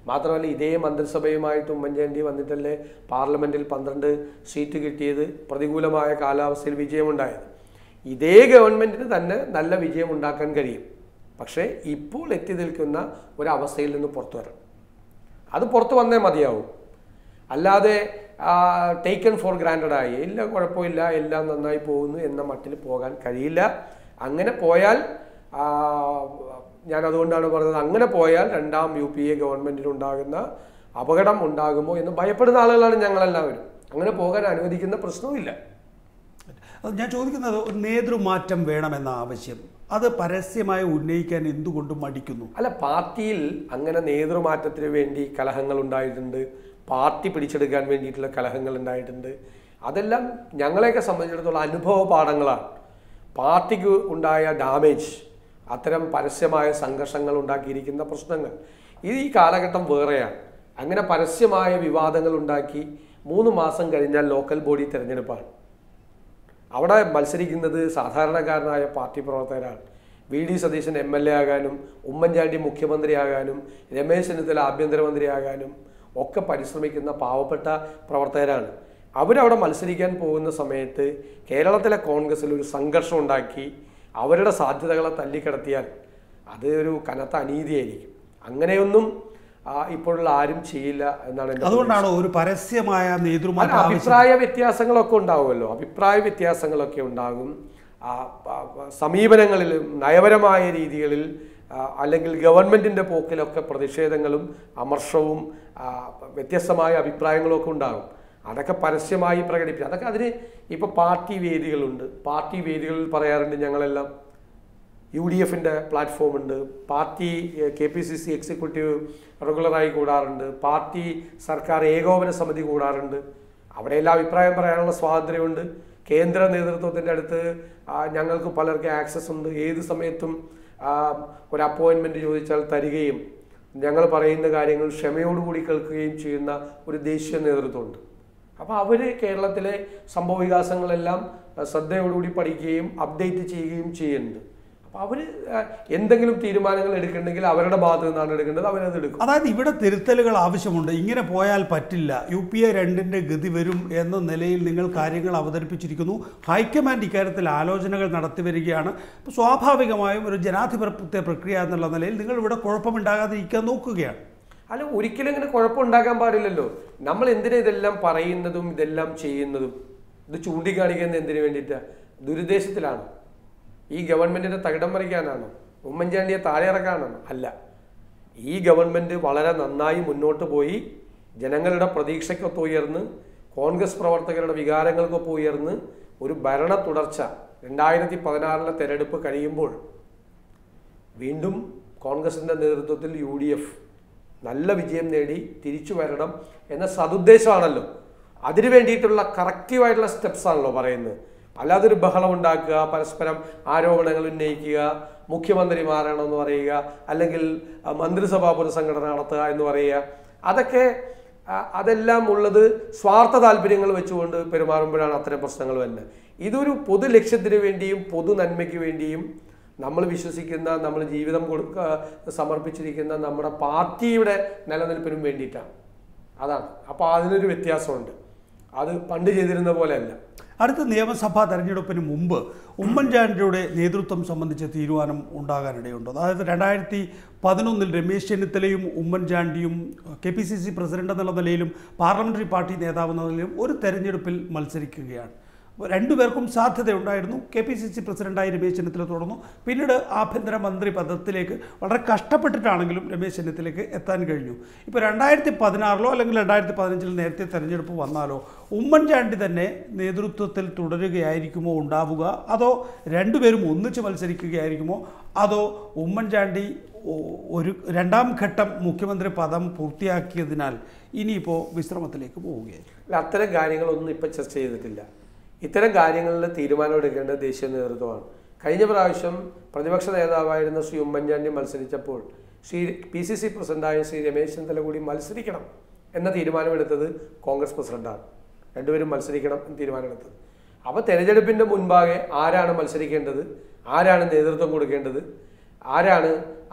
മാത്രമല്ല, ഇതേ മന്ത്രിസഭയുമായിട്ട് ഉമ്മൻചാണ്ടി വന്നിട്ടല്ലേ പാർലമെൻറ്റിൽ 12 സീറ്റ് കിട്ടിയത്, പ്രതികൂലമായ കാലാവസ്ഥയിൽ വിജയമുണ്ടായത്. ഇതേ ഗവൺമെൻറ്റിന് തന്നെ നല്ല വിജയം ഉണ്ടാക്കാൻ കഴിയും. പക്ഷേ ഇപ്പോൾ എത്തി നിൽക്കുന്ന ഒരവസ്ഥയിൽ നിന്ന് പുറത്തു വരണം. അത് പുറത്തു വന്നേ മതിയാവും. അല്ലാതെ ടേക്കൺ ഫോർ ഗ്രാൻഡഡ് ആയി ഇല്ല കുഴപ്പമില്ല എല്ലാം നന്നായി പോകുന്നു എന്ന മട്ടിൽ പോകാൻ കഴിയില്ല. അങ്ങനെ പോയാൽ ഞാൻ അതുകൊണ്ടാണ് പറഞ്ഞത്, അങ്ങനെ പോയാൽ രണ്ടാം UPA ഗവൺമെൻറ്റിനുണ്ടാകുന്ന അപകടം ഉണ്ടാകുമോ എന്ന് ഭയപ്പെടുന്ന ആളുകളാണ് ഞങ്ങളെല്ലാവരും. അങ്ങനെ പോകാൻ അനുവദിക്കുന്ന പ്രശ്നവുമില്ല. ഞാൻ ചോദിക്കുന്നത് ഒരു നേതൃമാറ്റം വേണമെന്ന ആവശ്യം അത് പരസ്യമായി ഉന്നയിക്കാൻ എന്തുകൊണ്ടും മടിക്കുന്നു? അല്ല, പാർട്ടിയിൽ അങ്ങനെ നേതൃമാറ്റത്തിന് വേണ്ടി കലഹങ്ങൾ ഉണ്ടായിട്ടുണ്ട്, പാർട്ടി പിടിച്ചെടുക്കാൻ വേണ്ടിയിട്ടുള്ള കലഹങ്ങൾ ഉണ്ടായിട്ടുണ്ട്. അതെല്ലാം ഞങ്ങളെയൊക്കെ സംബന്ധിച്ചിടത്തോളം അനുഭവ പാഠങ്ങളാണ്. പാർട്ടിക്ക് ഉണ്ടായ ഡാമേജ്, അത്തരം പരസ്യമായ സംഘർഷങ്ങൾ ഉണ്ടാക്കിയിരിക്കുന്ന പ്രശ്നങ്ങൾ ഇത് ഈ കാലഘട്ടം വേറെയാണ്. അങ്ങനെ പരസ്യമായ വിവാദങ്ങൾ ഉണ്ടാക്കി 3 മാസം കഴിഞ്ഞാൽ ലോക്കൽ ബോഡി തിരഞ്ഞെടുപ്പാണ്. അവിടെ മത്സരിക്കുന്നത് സാധാരണക്കാരനായ പാർട്ടി പ്രവർത്തകരാണ്. VD സതീശൻ MLA ആകാനും ഉമ്മൻചാണ്ടി മുഖ്യമന്ത്രിയാകാനും രമേശ് ചെന്നിത്തല ആഭ്യന്തരമന്ത്രിയാകാനും ഒക്കെ പരിശ്രമിക്കുന്ന പാവപ്പെട്ട പ്രവർത്തകരാണ്. അവരവിടെ മത്സരിക്കാൻ പോകുന്ന സമയത്ത് കേരളത്തിലെ കോൺഗ്രസ്സിൽ ഒരു സംഘർഷം ഉണ്ടാക്കി അവരുടെ സാധ്യതകളെ തല്ലിക്കിടത്തിയാൽ അത് ഒരു കനത്ത അനീതിയായിരിക്കും. അങ്ങനെയൊന്നും ഇപ്പോഴുള്ള ആരും ചെയ്യില്ല എന്നാണ് എൻ്റെ. അതുകൊണ്ടാണ് ഒരു പരസ്യമായ നേതൃമാറ്റം. അഭിപ്രായ വ്യത്യാസങ്ങളൊക്കെ ഉണ്ടാവുമല്ലോ, അഭിപ്രായ വ്യത്യാസങ്ങളൊക്കെ ഉണ്ടാകും. സമീപനങ്ങളിലും നയപരമായ രീതികളിൽ അല്ലെങ്കിൽ ഗവൺമെൻറ്റിൻ്റെ പോക്കിലൊക്കെ പ്രതിഷേധങ്ങളും അമർഷവും വ്യത്യസ്തമായ അഭിപ്രായങ്ങളും ഒക്കെ ഉണ്ടാകും. അതൊക്കെ പരസ്യമായി പ്രകടിപ്പിക്കും. അതൊക്കെ അതിന് ഇപ്പോൾ പാർട്ടി വേദികളുണ്ട്. പാർട്ടി വേദികളിൽ പറയാറുണ്ട് ഞങ്ങളെല്ലാം. UDFൻ്റെ പ്ലാറ്റ്ഫോമുണ്ട്, പാർട്ടി KPCC എക്സിക്യൂട്ടീവ് റെഗുലറായി കൂടാറുണ്ട്, പാർട്ടി സർക്കാർ ഏകോപന സമിതി കൂടാറുണ്ട്. അവിടെയെല്ലാം അഭിപ്രായം പറയാനുള്ള സ്വാതന്ത്ര്യമുണ്ട്. കേന്ദ്ര നേതൃത്വത്തിൻ്റെ അടുത്ത് ഞങ്ങൾക്ക് പലർക്കും ആക്സസ് ഉണ്ട്. ഏത് സമയത്തും ഒരു അപ്പോയിൻമെൻറ്റ് ചോദിച്ചാൽ തരികയും ഞങ്ങൾ പറയുന്ന കാര്യങ്ങൾ ക്ഷമയോടുകൂടി കേൾക്കുകയും ചെയ്യുന്ന ഒരു ദേശീയ നേതൃത്വമുണ്ട്. അപ്പോൾ അവർ കേരളത്തിലെ സംഭവ വികാസങ്ങളെല്ലാം ശ്രദ്ധയോടുകൂടി പഠിക്കുകയും അപ്ഡേറ്റ് ചെയ്യുകയും ചെയ്യുന്നുണ്ട്. അപ്പോൾ അവർ എന്തെങ്കിലും തീരുമാനങ്ങൾ എടുക്കണമെങ്കിൽ അവരുടെ ഭാഗത്തു നിന്നാണ് എടുക്കേണ്ടത്, അവരത് എടുക്കും. അതായത് ഇവിടെ തിരുത്തലുകൾ ആവശ്യമുണ്ട്. ഇങ്ങനെ പോയാൽ പറ്റില്ല, UPA 2ൻ്റെ ഗതി വരും എന്ന നിലയിൽ നിങ്ങൾ കാര്യങ്ങൾ അവതരിപ്പിച്ചിരിക്കുന്നു. ഹൈക്കമാൻഡ് ഇക്കാര്യത്തിൽ ആലോചനകൾ നടത്തി വരികയാണ്. അപ്പോൾ സ്വാഭാവികമായും ഒരു ജനാധിപത്യ പ്രക്രിയ എന്നുള്ള നിലയിൽ നിങ്ങൾ ഇവിടെ കുഴപ്പമുണ്ടാകാതിരിക്കാൻ നോക്കുകയാണ്. അല്ല, ഒരിക്കലും ഇങ്ങനെ കുഴപ്പമുണ്ടാക്കാൻ പാടില്ലല്ലോ. നമ്മൾ എന്തിനാ ഇതെല്ലാം പറയുന്നതും ഇതെല്ലാം ചെയ്യുന്നതും? ഇത് ചൂണ്ടിക്കാണിക്കുന്നത് എന്തിനു വേണ്ടിയിട്ടാണ്? ദുരുദ്ദേശത്തിലാണ്. ഈ ഗവൺമെൻറ്റിനെ തകിടം മറിക്കാനാണോ? ഉമ്മൻചാണ്ടിയെ താഴെ ഇറക്കാനാണോ? അല്ല. ഈ ഗവൺമെൻറ് വളരെ നന്നായി മുന്നോട്ട് പോയി ജനങ്ങളുടെ പ്രതീക്ഷയ്ക്കൊപ്പം ഉയർന്ന് കോൺഗ്രസ് പ്രവർത്തകരുടെ വികാരങ്ങൾക്കൊപ്പം ഉയർന്ന് ഒരു ഭരണ തുടർച്ച 2016 തെരഞ്ഞെടുപ്പ് കഴിയുമ്പോൾ വീണ്ടും കോൺഗ്രസിൻ്റെ നേതൃത്വത്തിൽ UDF നല്ല വിജയം നേടി തിരിച്ചു വരണം എന്ന സതുദ്ദേശമാണല്ലോ. അതിനു വേണ്ടിയിട്ടുള്ള കറക്റ്റീവായിട്ടുള്ള സ്റ്റെപ്സാണല്ലോ പറയുന്നത്. അല്ലാതെ ഒരു ബഹളം ഉണ്ടാക്കുക, പരസ്പരം ആരോപണങ്ങൾ ഉന്നയിക്കുക, മുഖ്യമന്ത്രി മാറണമെന്ന് പറയുക, അല്ലെങ്കിൽ മന്ത്രിസഭാ പുനഃസംഘടന നടത്തുക എന്ന് പറയുക, അതെല്ലാം ഉള്ളത് സ്വാർത്ഥ താല്പര്യങ്ങൾ വെച്ചുകൊണ്ട് പെരുമാറുമ്പോഴാണ് അത്തരം പ്രശ്നങ്ങൾ വരുന്നത്. ഇതൊരു പൊതു ലക്ഷ്യത്തിന് വേണ്ടിയും പൊതു നന്മയ്ക്ക് വേണ്ടിയും നമ്മൾ വിശ്വസിക്കുന്ന, നമ്മൾ ജീവിതം സമർപ്പിച്ചിരിക്കുന്ന നമ്മുടെ പാർട്ടിയുടെ നിലനിൽപ്പിനും വേണ്ടിയിട്ടാണ്. അതാണ്. അപ്പോൾ അതിനൊരു വ്യത്യാസമുണ്ട്. അത് പണ്ട് ചെയ്തിരുന്ന പോലെയല്ല. അടുത്ത നിയമസഭാ തെരഞ്ഞെടുപ്പിന് മുമ്പ് ഉമ്മൻചാണ്ടിയുടെ നേതൃത്വം സംബന്ധിച്ച തീരുമാനം ഉണ്ടാകാനിടയുണ്ട്. അതായത് 2011 രമേശ് ചെന്നിത്തലയും ഉമ്മൻചാണ്ടിയും KPCC പ്രസിഡന്റ് എന്നുള്ള നിലയിലും പാർലമെൻ്ററി പാർട്ടി നേതാവ് എന്ന നിലയിലും ഒരു തെരഞ്ഞെടുപ്പിൽ മത്സരിക്കുകയാണ്. രണ്ടുപേർക്കും സാധ്യതയുണ്ടായിരുന്നു. KPCC പ്രസിഡന്റായി രമേശ് ചെന്നിത്തല തുടർന്നു. പിന്നീട് ആഭ്യന്തരമന്ത്രി പദത്തിലേക്ക് വളരെ കഷ്ടപ്പെട്ടിട്ടാണെങ്കിലും രമേശ് ചെന്നിത്തലയ്ക്ക് എത്താൻ കഴിഞ്ഞു. ഇപ്പോൾ 2016 അല്ലെങ്കിൽ 2015 നേരത്തെ തെരഞ്ഞെടുപ്പ് വന്നാലോ ഉമ്മൻചാണ്ടി തന്നെ നേതൃത്വത്തിൽ തുടരുകയായിരിക്കുമോ ഉണ്ടാവുക? അതോ രണ്ടുപേരും ഒന്നിച്ച് മത്സരിക്കുകയായിരിക്കുമോ? അതോ ഉമ്മൻചാണ്ടി ഒരു 2ാം ഘട്ടം മുഖ്യമന്ത്രി പദം പൂർത്തിയാക്കിയതിനാൽ ഇനിയിപ്പോൾ വിശ്രമത്തിലേക്ക് പോവുകയായിരിക്കും? അത്തരം കാര്യങ്ങളൊന്നും ഇപ്പോൾ ചർച്ച ചെയ്തിട്ടില്ല. ഇത്തരം കാര്യങ്ങളിൽ തീരുമാനമെടുക്കേണ്ടത് ദേശീയ നേതൃത്വമാണ്. കഴിഞ്ഞ പ്രാവശ്യം പ്രതിപക്ഷ നേതാവായിരുന്ന ശ്രീ ഉമ്മൻചാണ്ടി മത്സരിച്ചപ്പോൾ PCC പ്രസിഡന്റായ ശ്രീ രമേശ് ചെന്നിത്തല കൂടി മത്സരിക്കണം എന്ന തീരുമാനമെടുത്തത് കോൺഗ്രസ് പ്രസിഡന്റാണ്. രണ്ടുപേരും മത്സരിക്കണം എന്ന് തീരുമാനമെടുത്തത്. അപ്പോൾ തെരഞ്ഞെടുപ്പിൻ്റെ മുൻപാകെ ആരാണ് മത്സരിക്കേണ്ടത്, ആരാണ് നേതൃത്വം കൊടുക്കേണ്ടത്,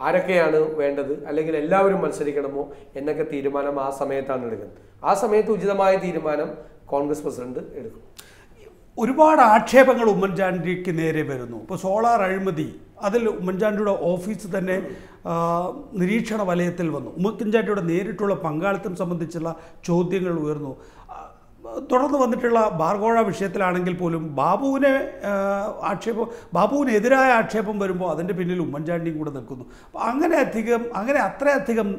ആരൊക്കെയാണ് വേണ്ടത്, അല്ലെങ്കിൽ എല്ലാവരും മത്സരിക്കണമോ എന്നൊക്കെ തീരുമാനം ആ സമയത്താണ് എടുക്കുന്നത്. ആ സമയത്ത് ഉചിതമായ തീരുമാനം കോൺഗ്രസ് പ്രസിഡന്റ് എടുക്കും. ഒരുപാട് ആക്ഷേപങ്ങൾ ഉമ്മൻചാണ്ടിക്ക് നേരെ വരുന്നു. ഇപ്പോൾ സോളാർ അഴിമതി അതിൽ ഉമ്മൻചാണ്ടിയുടെ ഓഫീസ് തന്നെ നിരീക്ഷണ വലയത്തിൽ വന്നു. ഉമ്മൻചാണ്ടിയുടെ നേരിട്ടുള്ള പങ്കാളിത്തം സംബന്ധിച്ചുള്ള ചോദ്യങ്ങൾ ഉയർന്നു. തുടർന്ന് വന്നിട്ടുള്ള ബാർകോഴ വിഷയത്തിലാണെങ്കിൽ പോലും ബാബുവിനെതിരായ ആക്ഷേപം വരുമ്പോൾ അതിൻ്റെ പിന്നിൽ ഉമ്മൻചാണ്ടിയും കൂടെ നിൽക്കുന്നു. അങ്ങനെ അത്രയധികം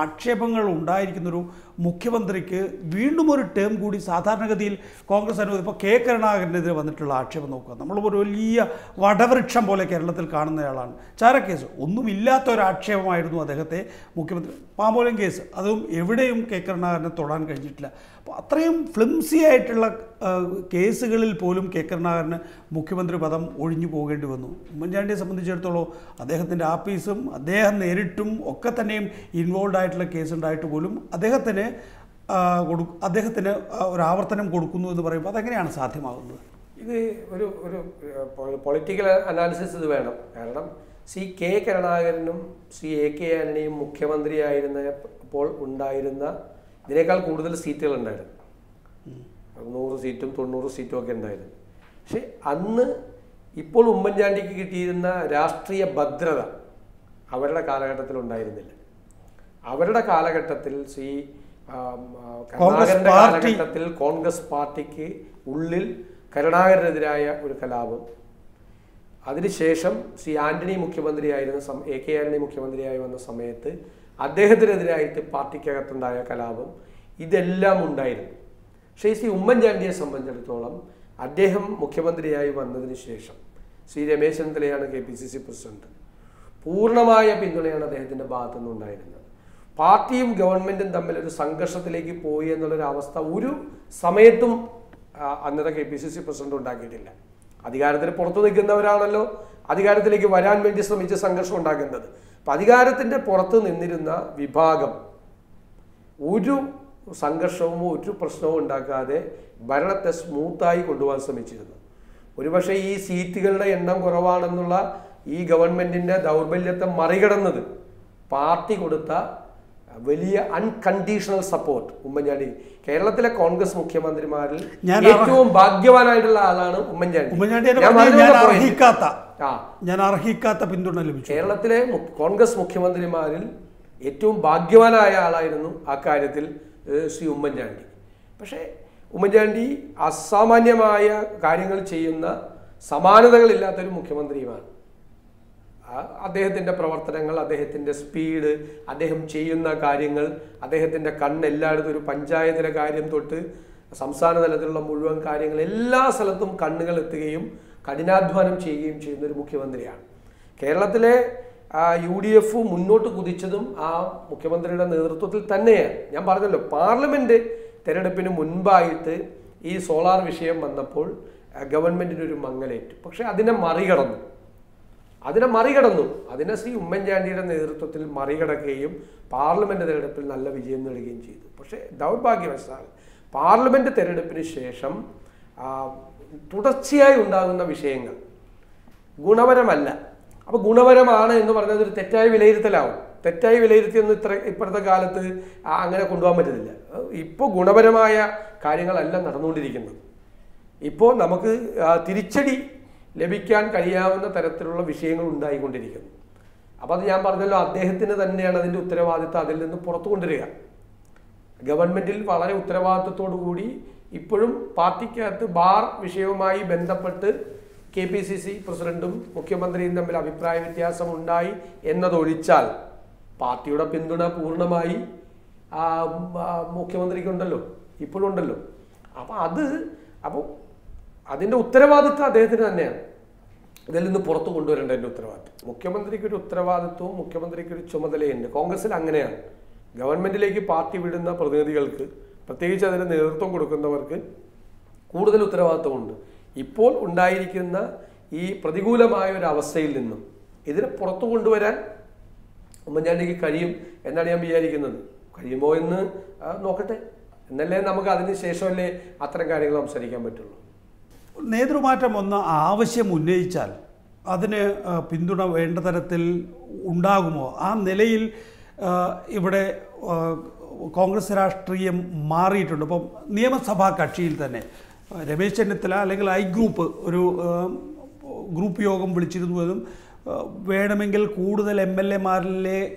ആക്ഷേപങ്ങൾ ഉണ്ടായിരിക്കുന്നൊരു മുഖ്യമന്ത്രിക്ക് വീണ്ടും ഒരു ടേം കൂടി സാധാരണഗതിയിൽ കോൺഗ്രസ് അനുവദിക്കും. ഇപ്പോൾ കെ കരുണാകരനെതിരെ വന്നിട്ടുള്ള ആക്ഷേപം നോക്കുക, നമ്മളൊരു വലിയ വടവൃക്ഷം പോലെ കേരളത്തിൽ കാണുന്നയാളാണ്. ചാരക്കേസ് ഒന്നുമില്ലാത്ത ഒരു ആക്ഷേപമായിരുന്നു അദ്ദേഹത്തെ മുഖ്യമന്ത്രി. പാമ്പോലം കേസ് അതും എവിടെയും കെ കരുണാകരനെ തൊടാൻ കഴിഞ്ഞിട്ടില്ല. അപ്പോൾ അത്രയും ഫ്ലിംസി ആയിട്ടുള്ള കേസുകളിൽ പോലും കെ കരുണാകരന് മുഖ്യമന്ത്രി പദം ഒഴിഞ്ഞു പോകേണ്ടി വന്നു. ഉമ്മൻചാണ്ടിയെ സംബന്ധിച്ചിടത്തോളം അദ്ദേഹത്തിൻ്റെ ആഫീസും അദ്ദേഹം നേരിട്ടും ഒക്കെ തന്നെയും ഇൻവോൾവ് ആയിട്ടുള്ള കേസുണ്ടായിട്ട് പോലും അദ്ദേഹത്തിന് ഒരു ആവർത്തനം കൊടുക്കുന്നു എന്ന് പറയുമ്പോൾ അതെങ്ങനെയാണ് സാധ്യമാകുന്നത്? ഇത് ഒരു പൊളിറ്റിക്കൽ അനാലിസിസ് ഇത് വേണം. കാരണം കെ കരുണാകരനും AK ആന്റണിയും മുഖ്യമന്ത്രിയായിരുന്നപ്പോൾ ഉണ്ടായിരുന്ന ഇതിനേക്കാൾ കൂടുതൽ സീറ്റുകൾ ഉണ്ടായിരുന്നു. 100 സീറ്റും 90 സീറ്റും ഒക്കെ ഉണ്ടായിരുന്നു. പക്ഷെ അന്ന് ഇപ്പോൾ ഉമ്മൻചാണ്ടിക്ക് കിട്ടിയിരുന്ന രാഷ്ട്രീയ ഭദ്രത അവരുടെ കാലഘട്ടത്തിൽ ഉണ്ടായിരുന്നില്ല. അവരുടെ കാലഘട്ടത്തിൽ കരുണാകരൻ്റെ കാലഘട്ടത്തിൽ കോൺഗ്രസ് പാർട്ടിക്ക് ഉള്ളിൽ കരുണാകരനെതിരായ ഒരു കലാപം, അതിനുശേഷം ആന്റണി മുഖ്യമന്ത്രിയായിരുന്ന AK ആന്റണി മുഖ്യമന്ത്രിയായി വന്ന സമയത്ത് അദ്ദേഹത്തിനെതിരായിട്ട് പാർട്ടിക്കകത്തുണ്ടായ കലാപം, ഇതെല്ലാം ഉണ്ടായിരുന്നു. പക്ഷേ ഉമ്മൻചാണ്ടിയെ സംബന്ധിച്ചിടത്തോളം അദ്ദേഹം മുഖ്യമന്ത്രിയായി വന്നതിന് ശേഷം രമേശ് ചെന്നിത്തലയാണ് KPCC പ്രസിഡന്റ്. പൂർണ്ണമായ പിന്തുണയാണ് അദ്ദേഹത്തിൻ്റെ ഭാഗത്തു നിന്നുണ്ടായിരുന്നത്. പാർട്ടിയും ഗവൺമെൻറ്റും തമ്മിൽ ഒരു സംഘർഷത്തിലേക്ക് പോയി എന്നുള്ളൊരു അവസ്ഥ ഒരു സമയത്തും അന്നത്തെ KPCC പ്രസിഡന്റ് ഉണ്ടാക്കിയിട്ടില്ല. അധികാരത്തിന് പുറത്തു നിൽക്കുന്നവരാണല്ലോ അധികാരത്തിലേക്ക് വരാൻ വേണ്ടി ശ്രമിച്ച് സംഘർഷം ഉണ്ടാക്കുന്നത്. അപ്പം അധികാരത്തിൻ്റെ പുറത്ത് നിന്നിരുന്ന വിഭാഗം ഒരു സംഘർഷവും ഒരു പ്രശ്നവും ഉണ്ടാക്കാതെ ഭരണത്തെ സ്മൂത്തായി കൊണ്ടുപോകാൻ ശ്രമിച്ചിരുന്നു. ഒരുപക്ഷെ ഈ സീറ്റുകളുടെ എണ്ണം കുറവാണെന്നുള്ള ഈ ഗവൺമെൻറ്റിൻ്റെ ദൗർബല്യത്തെ മറികടന്നത് പാർട്ടി കൊടുത്ത വലിയ അൺകണ്ടീഷണൽ സപ്പോർട്ട് ഉമ്മൻചാണ്ടി. കേരളത്തിലെ കോൺഗ്രസ് മുഖ്യമന്ത്രിമാരിൽ ഏറ്റവും ഭാഗ്യവാനായിട്ടുള്ള ആളാണ് ഉമ്മൻചാണ്ടി. പിന്തുണ ലഭിച്ചു. കേരളത്തിലെ കോൺഗ്രസ് മുഖ്യമന്ത്രിമാരിൽ ഏറ്റവും ഭാഗ്യവാനായ ആളായിരുന്നു ആ കാര്യത്തിൽ ഉമ്മൻചാണ്ടി. പക്ഷേ ഉമ്മൻചാണ്ടി അസാമാന്യമായ കാര്യങ്ങൾ ചെയ്യുന്ന സമാനതകളില്ലാത്തൊരു മുഖ്യമന്ത്രിയുമാണ്. അദ്ദേഹത്തിൻ്റെ പ്രവർത്തനങ്ങൾ, അദ്ദേഹത്തിൻ്റെ സ്പീഡ്, അദ്ദേഹം ചെയ്യുന്ന കാര്യങ്ങൾ, അദ്ദേഹത്തിൻ്റെ കണ്ണെല്ലായിടത്തും ഒരു പഞ്ചായത്തിലെ കാര്യം തൊട്ട് സംസ്ഥാന തലത്തിലുള്ള മുഴുവൻ കാര്യങ്ങൾ എല്ലാ സ്ഥലത്തും കണ്ണുകൾ എത്തുകയും കഠിനാധ്വാനം ചെയ്യുകയും ചെയ്യുന്ന ഒരു മുഖ്യമന്ത്രിയാണ്. കേരളത്തിലെ UDF മുന്നോട്ട് കുതിച്ചതും ആ മുഖ്യമന്ത്രിയുടെ നേതൃത്വത്തിൽ തന്നെയാണ്. ഞാൻ പറഞ്ഞല്ലോ, പാർലമെൻറ്റ് തെരഞ്ഞെടുപ്പിന് മുൻപായിട്ട് ഈ സോളാർ വിഷയം വന്നപ്പോൾ ഗവൺമെൻറ്റിനൊരു മങ്ങലേറ്റു. പക്ഷേ അതിനെ മറികടന്നു. അതിനെ ഉമ്മൻചാണ്ടിയുടെ നേതൃത്വത്തിൽ മറികടക്കുകയും പാർലമെൻറ്റ് തെരഞ്ഞെടുപ്പിൽ നല്ല വിജയം നേടുകയും ചെയ്തു. പക്ഷേ ദൗർഭാഗ്യവശാൽ പാർലമെൻറ്റ് തെരഞ്ഞെടുപ്പിന് ശേഷം തുടർച്ചയായി ഉണ്ടാകുന്ന വിഷയങ്ങൾ ഗുണപരമല്ല. അപ്പോൾ ഗുണപരമാണ് എന്ന് പറഞ്ഞത് ഒരു തെറ്റായ വിലയിരുത്തലാവും. തെറ്റായി വിലയിരുത്തിയൊന്നും ഇപ്പോഴത്തെ കാലത്ത് അങ്ങനെ കൊണ്ടുപോകാൻ പറ്റുന്നില്ല. ഇപ്പോൾ ഗുണപരമായ കാര്യങ്ങളല്ല നടന്നുകൊണ്ടിരിക്കുന്നത്. ഇപ്പോൾ നമുക്ക് തിരിച്ചടി ലഭിക്കാൻ കഴിയാവുന്ന തരത്തിലുള്ള വിഷയങ്ങൾ ഉണ്ടായിക്കൊണ്ടിരിക്കുന്നു. അപ്പോൾ അത് ഞാൻ പറഞ്ഞല്ലോ, അദ്ദേഹത്തിന് തന്നെയാണ് അതിൻ്റെ ഉത്തരവാദിത്വം അതിൽ നിന്ന് പുറത്തു കൊണ്ടുവരിക. ഗവൺമെൻറ്റിൽ വളരെ ഉത്തരവാദിത്വത്തോടു കൂടി ഇപ്പോഴും പാർട്ടിക്കകത്ത് ബാർ വിഷയവുമായി ബന്ധപ്പെട്ട് KPCC പ്രസിഡന്റും മുഖ്യമന്ത്രിയും തമ്മിൽ അഭിപ്രായ വ്യത്യാസം ഉണ്ടായി എന്നതൊഴിച്ചാൽ പാർട്ടിയുടെ പിന്തുണ പൂർണ്ണമായി മുഖ്യമന്ത്രിക്കുണ്ടല്ലോ, ഇപ്പോഴും ഉണ്ടല്ലോ. അപ്പോൾ അതിൻ്റെ ഉത്തരവാദിത്വം അദ്ദേഹത്തിന് തന്നെയാണ്. ഇതിൽ നിന്ന് പുറത്തു കൊണ്ടുവരേണ്ടതിൻ്റെ ഉത്തരവാദിത്വം. മുഖ്യമന്ത്രിക്കൊരു ഉത്തരവാദിത്വവും മുഖ്യമന്ത്രിക്കൊരു ചുമതലയുണ്ട്. കോൺഗ്രസിൽ അങ്ങനെയാണ്. ഗവൺമെൻറ്റിലേക്ക് പാർട്ടി വിടുന്ന പ്രതിനിധികൾക്ക്, പ്രത്യേകിച്ച് അതിന് നേതൃത്വം കൊടുക്കുന്നവർക്ക് കൂടുതൽ ഉത്തരവാദിത്വമുണ്ട്. ഇപ്പോൾ ഉണ്ടായിരിക്കുന്ന ഈ പ്രതികൂലമായ ഒരു അവസ്ഥയിൽ നിന്നും ഇതിനെ പുറത്തു കൊണ്ടുവരാൻ ഉമ്മൻചാണ്ടിക്ക് കഴിയും എന്നാണ് ഞാൻ വിചാരിക്കുന്നത്. കഴിയുമോ എന്ന് നോക്കട്ടെ, എന്നല്ലേ നമുക്ക് അതിന് ശേഷമല്ലേ അത്തരം കാര്യങ്ങൾ സംസാരിക്കാൻ പറ്റുള്ളൂ. നേതൃമാറ്റം ഒന്ന് ആവശ്യം ഉന്നയിച്ചാൽ അതിന് പിന്തുണ വേണ്ട തരത്തിൽ ഉണ്ടാകുമോ? ആ നിലയിൽ ഇവിടെ കോൺഗ്രസ് രാഷ്ട്രീയം മാറിയിട്ടുണ്ട്. ഇപ്പം നിയമസഭാ കക്ഷിയിൽ തന്നെ രമേശ് ചെന്നിത്തല അല്ലെങ്കിൽ ഗ്രൂപ്പ് യോഗം വിളിച്ചിരുന്നുവെന്നും വേണമെങ്കിൽ കൂടുതൽ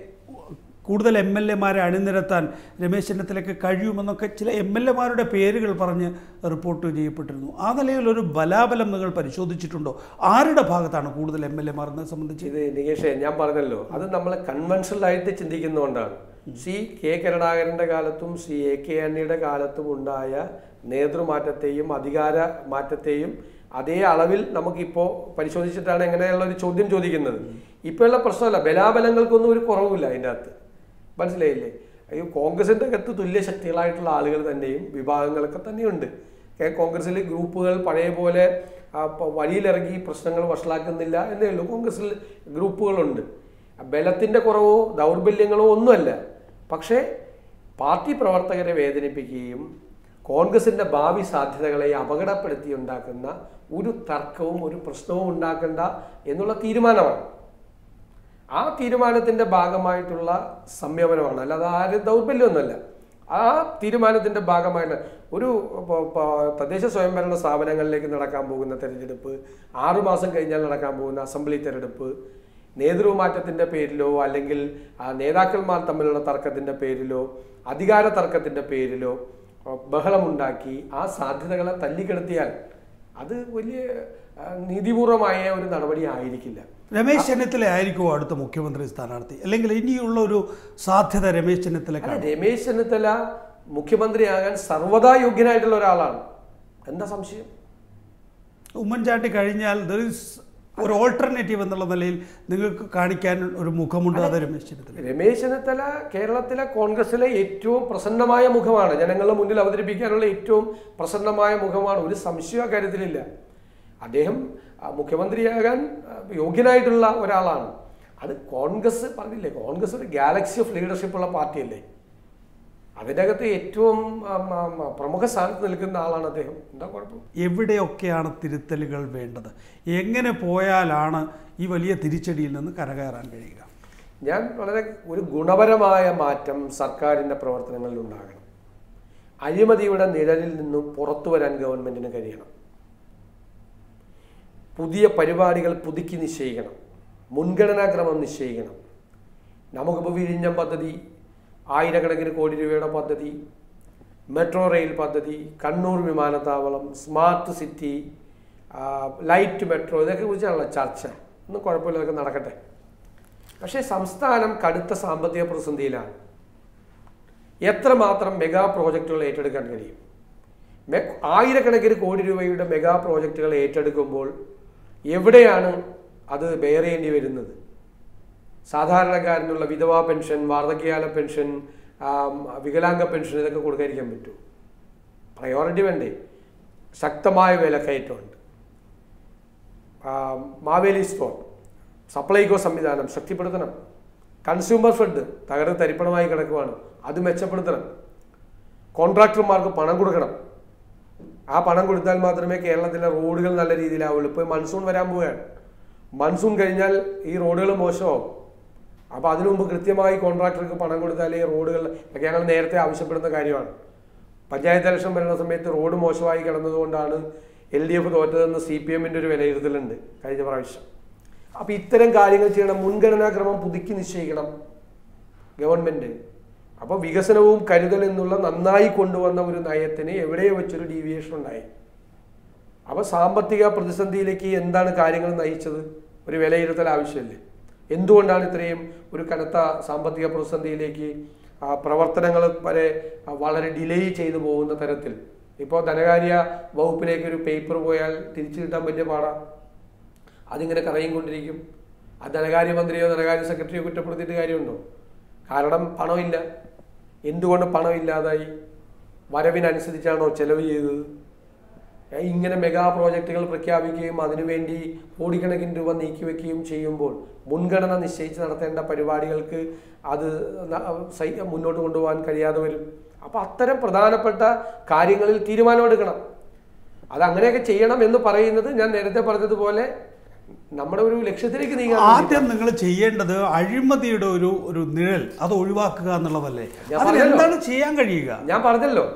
എം എൽ എമാരെ അണിനിരത്താൻ രമേശ് ചെന്നിത്തലയ്ക്ക് കഴിയുമെന്നൊക്കെ ചില എം എൽ എമാരുടെ പേരുകൾ പറഞ്ഞ് റിപ്പോർട്ട് ചെയ്യപ്പെട്ടിരുന്നു. ആ നിലയിലൊരു ബലാബലം നിങ്ങൾ പരിശോധിച്ചിട്ടുണ്ടോ? ആരുടെ ഭാഗത്താണ് കൂടുതൽ എം എൽ എമാർ എന്നത് സംബന്ധിച്ച്? ഇത് നികേഷേ, ഞാൻ പറഞ്ഞല്ലോ, അത് നമ്മൾ കൺവെൻഷനലായിട്ട് ചിന്തിക്കുന്നതുകൊണ്ടാണ്. കെ കരുണാകരൻ്റെ കാലത്തും AK ആന്റണിയുടെ കാലത്തും ഉണ്ടായ നേതൃമാറ്റത്തെയും അധികാര മാറ്റത്തെയും അതേ അളവിൽ നമുക്കിപ്പോൾ പരിശോധിച്ചിട്ടാണ് എങ്ങനെയുള്ള ഒരു ചോദ്യം ചോദിക്കുന്നത്. ഇപ്പോഴുള്ള പ്രശ്നമല്ല, ബലാബലങ്ങൾക്കൊന്നും ഒരു കുറവില്ല അതിൻ്റെ അകത്ത്. മനസ്സിലായില്ലേ? കോൺഗ്രസിൻ്റെ അകത്ത് തുല്യ ശക്തികളായിട്ടുള്ള ആളുകൾ തന്നെയും വിഭാഗങ്ങളൊക്കെ തന്നെയുണ്ട്. കോൺഗ്രസിൽ ഗ്രൂപ്പുകൾ പഴയ പോലെ വഴിയിലിറങ്ങി പ്രശ്നങ്ങൾ വഷളാക്കുന്നില്ല എന്നേ ഉള്ളൂ. കോൺഗ്രസിൽ ഗ്രൂപ്പുകളുണ്ട്. ബലത്തിൻ്റെ കുറവോ ദൗർബല്യങ്ങളോ ഒന്നുമല്ല. പക്ഷേ പാർട്ടി പ്രവർത്തകരെ വേദനിപ്പിക്കുകയും കോൺഗ്രസിൻ്റെ ഭാവി സാധ്യതകളെ അപകടപ്പെടുത്തി ഉണ്ടാക്കുന്ന ഒരു തർക്കവും ഒരു പ്രശ്നവും ഉണ്ടാക്കണ്ട എന്നുള്ള തീരുമാനമാണ്. ആ തീരുമാനത്തിൻ്റെ ഭാഗമായിട്ടുള്ള സംയമനമാണ്, അല്ലാതെ ആരും ദൗർബല്യമൊന്നുമല്ല. ആ തീരുമാനത്തിൻ്റെ ഭാഗമായിട്ട് ഒരു തദ്ദേശ സ്വയംഭരണ സ്ഥാപനങ്ങളിലേക്ക് നടക്കാൻ പോകുന്ന തെരഞ്ഞെടുപ്പ്, 6 മാസം കഴിഞ്ഞാൽ നടക്കാൻ പോകുന്ന അസംബ്ലി തെരഞ്ഞെടുപ്പ്, നേതൃമാറ്റത്തിൻ്റെ പേരിലോ അല്ലെങ്കിൽ നേതാക്കന്മാർ തമ്മിലുള്ള തർക്കത്തിൻ്റെ പേരിലോ അധികാര തർക്കത്തിൻ്റെ പേരിലോ ബഹളമുണ്ടാക്കി ആ സാധ്യതകളെ തല്ലിക്കെടുത്തിയാൽ അത് വലിയ നീതിപൂർവമായ ഒരു നടപടി ആയിരിക്കില്ല. രമേശ് ചെന്നിത്തല ആയിരിക്കുമോ അടുത്ത മുഖ്യമന്ത്രി സ്ഥാനാർത്ഥി? അല്ലെങ്കിൽ ഇനിയുള്ള ഒരു സാധ്യത രമേശ് ചെന്നിത്തലയ്ക്കാണ്? രമേശ് ചെന്നിത്തല മുഖ്യമന്ത്രിയാകാൻ സർവ്വതാ യോഗ്യനായിട്ടുള്ള ഒരാളാണ്. എന്താ സംശയം? ഉമ്മൻചാണ്ടി കഴിഞ്ഞാൽ ഒരു ഓൾട്ടർനേറ്റീവ് എന്നുള്ള നിലയിൽ നിങ്ങൾക്ക് കാണിക്കാൻ ഒരു മുഖമുണ്ട്, അത് രമേശ് ചെന്നിത്തല. രമേശ് ചെന്നിത്തല കേരളത്തിലെ കോൺഗ്രസിലെ ഏറ്റവും പ്രസന്നമായ മുഖമാണ്. ജനങ്ങളുടെ മുന്നിൽ അവതരിപ്പിക്കാനുള്ള ഏറ്റവും പ്രസന്നമായ മുഖമാണ്. ഒരു സംശയ കാര്യത്തിലില്ല. അദ്ദേഹം മുഖ്യമന്ത്രിയാകാൻ യോഗ്യനായിട്ടുള്ള ഒരാളാണ്. അത് കോൺഗ്രസ് പറഞ്ഞില്ലേ, കോൺഗ്രസ് ഒരു ഗാലക്സി ഓഫ് ലീഡർഷിപ്പുള്ള പാർട്ടിയല്ലേ. അതിൻ്റെ അകത്ത് ഏറ്റവും പ്രമുഖ സ്ഥാനത്ത് നിൽക്കുന്ന ആളാണ് അദ്ദേഹം. എന്താ കുഴപ്പം? എവിടെയൊക്കെയാണ് തിരുത്തലുകൾ വേണ്ടത്? എങ്ങനെ പോയാലാണ് ഈ വലിയ തിരിച്ചടിയിൽ നിന്ന് കരകയറാൻ കഴിയുക? ഞാൻ വളരെ ഒരു ഗുണപരമായ മാറ്റം സർക്കാരിൻ്റെ പ്രവർത്തനങ്ങളിൽ ഉണ്ടാകണം. അഴിമതിയുടെ നിഴലിൽ നിന്നും പുറത്തു വരാൻ ഗവൺമെൻറ്റിന് കഴിയണം. പുതിയ പരിപാടികൾ പുതുക്കി നിശ്ചയിക്കണം. മുൻഗണനാക്രമം നിശ്ചയിക്കണം. നമുക്കിപ്പോൾ വിഴിഞ്ഞം പദ്ധതി, ആയിരക്കണക്കിന് കോടി രൂപയുടെ പദ്ധതി, മെട്രോ റെയിൽ പദ്ധതി, കണ്ണൂർ വിമാനത്താവളം, സ്മാർട്ട് സിറ്റി, ലൈറ്റ് മെട്രോ, ഇതൊക്കെ കുറിച്ചാണല്ലോ ചർച്ച. ഒന്നും കുഴപ്പമില്ല, അതൊക്കെ നടക്കട്ടെ. പക്ഷേ സംസ്ഥാനം കടുത്ത സാമ്പത്തിക പ്രതിസന്ധിയിലാണ്. എത്രമാത്രം മെഗാ പ്രോജക്റ്റുകൾ ഏറ്റെടുക്കാൻ കഴിയും? ആയിരക്കണക്കിന് കോടി രൂപയുടെ മെഗാ പ്രോജക്റ്റുകൾ ഏറ്റെടുക്കുമ്പോൾ എവിടെയാണ് അത് ബെയർ ചെയ്യേണ്ടി വരുന്നത്? സാധാരണക്കാരനുള്ള വിധവാ പെൻഷൻ, വാർദ്ധക്യകാല പെൻഷൻ, വികലാംഗ പെൻഷൻ, ഇതൊക്കെ കൊടുക്കാതിരിക്കാൻ പറ്റുമോ? പ്രയോറിറ്റി വേണ്ടേ? ശക്തമായ വിലക്കയറ്റമുണ്ട്. മാവേലി സ്റ്റോർ, സപ്ലൈകോ സംവിധാനം ശക്തിപ്പെടുത്തണം. കൺസ്യൂമർ ഫെഡ് തകർന്ന് തരിപ്പണമായി കിടക്കുവാണ്, അത് മെച്ചപ്പെടുത്തണം. കോൺട്രാക്ടർമാർക്ക് പണം കൊടുക്കണം. ആ പണം കൊടുത്താൽ മാത്രമേ കേരളത്തിലെ റോഡുകൾ നല്ല രീതിയിലാവുള്ളൂ. ഇപ്പോൾ മൺസൂൺ വരാൻ പോവുകയാണ്. മൺസൂൺ കഴിഞ്ഞാൽ ഈ റോഡുകൾ മോശമാവും. അപ്പോൾ അതിനു മുമ്പ് കൃത്യമായി കോൺട്രാക്ടർക്ക് പണം കൊടുത്താൽ ഈ റോഡുകൾ, ഒക്കെ ഞങ്ങൾ നേരത്തെ ആവശ്യപ്പെടുന്ന കാര്യമാണ്. പഞ്ചായത്ത് ഇലക്ഷൻ വരുന്ന സമയത്ത് റോഡ് മോശമായി കിടന്നതുകൊണ്ടാണ് LDF തോറ്റതെന്ന് CPMൻ്റെ ഒരു വിലയിരുത്തലുണ്ട് കഴിഞ്ഞ പ്രാവശ്യം. അപ്പോൾ ഇത്തരം കാര്യങ്ങൾ ചെയ്യണം. മുൻഗണനാക്രമം പുതുക്കി നിശ്ചയിക്കണം ഗവൺമെൻറ്. അപ്പോൾ വികസനവും കരുതൽ എന്നുള്ള നന്നായി കൊണ്ടുവന്ന ഒരു നയത്തിന് എവിടെയോ വെച്ചൊരു ഡീവിയേഷൻ ഉണ്ടായി. അപ്പോൾ സാമ്പത്തിക പ്രതിസന്ധിയിലേക്ക് എന്താണ് കാര്യങ്ങൾ നയിച്ചത്? ഒരു വിലയിരുത്തൽ ആവശ്യമില്ലേ? എന്തുകൊണ്ടാണ് ഇത്രയും ഒരു കനത്ത സാമ്പത്തിക പ്രതിസന്ധിയിലേക്ക് പ്രവർത്തനങ്ങൾ വരെ വളരെ ഡിലേ ചെയ്തു പോകുന്ന തരത്തിൽ? ഇപ്പോൾ ധനകാര്യ വകുപ്പിലേക്ക് ഒരു പേപ്പർ പോയാൽ തിരിച്ചു കിട്ടാൻ വലിയ പാടാണ്. അതിങ്ങനെ കറയും കൊണ്ടിരിക്കും. ആ ധനകാര്യമന്ത്രിയോ ധനകാര്യ സെക്രട്ടറിയോ കുറ്റപ്പെടുത്തിയിട്ട് കാര്യമുണ്ടോ? കാരണം പണമില്ല. എന്തുകൊണ്ട് പണമില്ലാതായി? വരവിനനുസരിച്ചാണോ ചെലവ് ചെയ്തത്? ഇങ്ങനെ മെഗാ പ്രോജക്റ്റുകൾ പ്രഖ്യാപിക്കുകയും അതിനുവേണ്ടി കോടിക്കണക്കിന് രൂപ നീക്കിവെക്കുകയും ചെയ്യുമ്പോൾ മുൻഗണന നിശ്ചയിച്ച് നടത്തേണ്ട പരിപാടികൾക്ക് അത് മുന്നോട്ട് കൊണ്ടുപോകാൻ കഴിയാതെ വരും. അപ്പോൾ അത്തരം പ്രധാനപ്പെട്ട കാര്യങ്ങളിൽ തീരുമാനമെടുക്കണം. അതങ്ങനെയൊക്കെ ചെയ്യണം എന്ന് പറയുന്നത് ഞാൻ നേരത്തെ പറഞ്ഞതുപോലെ നമ്മുടെ ഒരു ലക്ഷ്യത്തിലേക്ക് നീങ്ങാൻ ആദ്യം നിങ്ങൾ ചെയ്യേണ്ടത് അഴിമതിയുടെ ഒരു നിഴൽ അത് ഒഴിവാക്കുക എന്നുള്ളതല്ലേ? എന്താണ് ചെയ്യാൻ കഴിയുക? ഞാൻ പറഞ്ഞല്ലോ,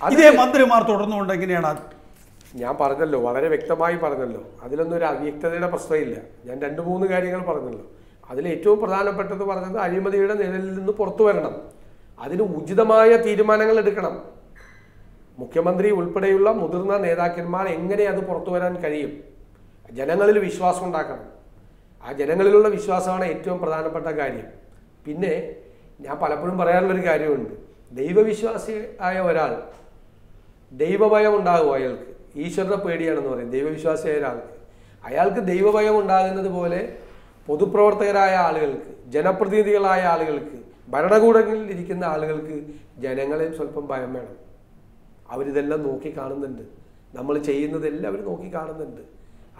ഇതേ മന്ത്രിമാർ തുടർന്നുകൊണ്ട് എങ്ങനെയാണ് ഞാൻ പറഞ്ഞല്ലോ, വളരെ വ്യക്തമായി പറഞ്ഞല്ലോ, അതിലൊന്നും ഒരു അവ്യക്തതയുടെ പ്രശ്നമില്ല. ഞാൻ 2-3 കാര്യങ്ങൾ പറഞ്ഞല്ലോ. അതിൽ ഏറ്റവും പ്രധാനപ്പെട്ടത് പറഞ്ഞത് അഴിമതിയുടെ നിഴലിൽ നിന്ന് പുറത്തു വരണം, അതിന് ഉചിതമായ തീരുമാനങ്ങൾ എടുക്കണം. മുഖ്യമന്ത്രി ഉൾപ്പെടെയുള്ള മുതിർന്ന നേതാക്കന്മാർ എങ്ങനെ അത് പുറത്തു വരാൻ കഴിയും? ജനങ്ങളിൽ വിശ്വാസം ഉണ്ടാക്കണം. ആ ജനങ്ങളിലുള്ള വിശ്വാസമാണ് ഏറ്റവും പ്രധാനപ്പെട്ട കാര്യം. പിന്നെ ഞാൻ പലപ്പോഴും പറയാനുള്ളൊരു കാര്യമുണ്ട്, ദൈവവിശ്വാസി ആയ ഒരാൾ ദൈവഭയം ഉണ്ടാകും അയാൾക്ക്. ഈശ്വരനെ പേടിയാണെന്ന് പറയും ദൈവവിശ്വാസിയായ ഒരാൾക്ക്. അയാൾക്ക് ദൈവഭയം ഉണ്ടാകുന്നത് പോലെ പൊതുപ്രവർത്തകരായ ആളുകൾക്ക്, ജനപ്രതിനിധികളായ ആളുകൾക്ക്, ഭരണകൂടങ്ങളിൽ ഇരിക്കുന്ന ആളുകൾക്ക് ജനങ്ങളെ സ്വല്പം ഭയം വേണം. അവരിതെല്ലാം നോക്കി കാണുന്നുണ്ട്, നമ്മൾ ചെയ്യുന്നതെല്ലാം അവർ നോക്കി കാണുന്നുണ്ട്.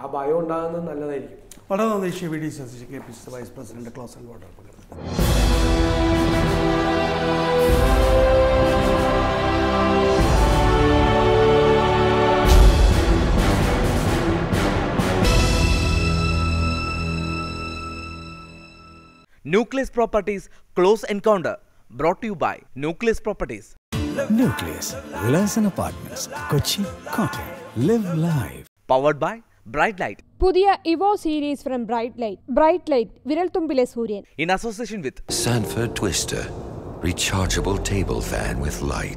ആ ഭയം ഉണ്ടാകുന്നത് നല്ലതായിരിക്കും. വളരെ നന്ദി Shri V D Satheesan, KPCC vice president, close and water പങ്കെടുത്തു. Nucleus Properties Close Encounter, brought to you by Nucleus Properties. Nucleus Villas and Apartments, Kochi, Kottayam. Live life. Powered by Bright Light. പുതിയ Evo series from Bright Light. Bright Light വിരൽത്തുമ്പിലെ സൂര്യൻ. In association with Sanford Twister, rechargeable table fan with light.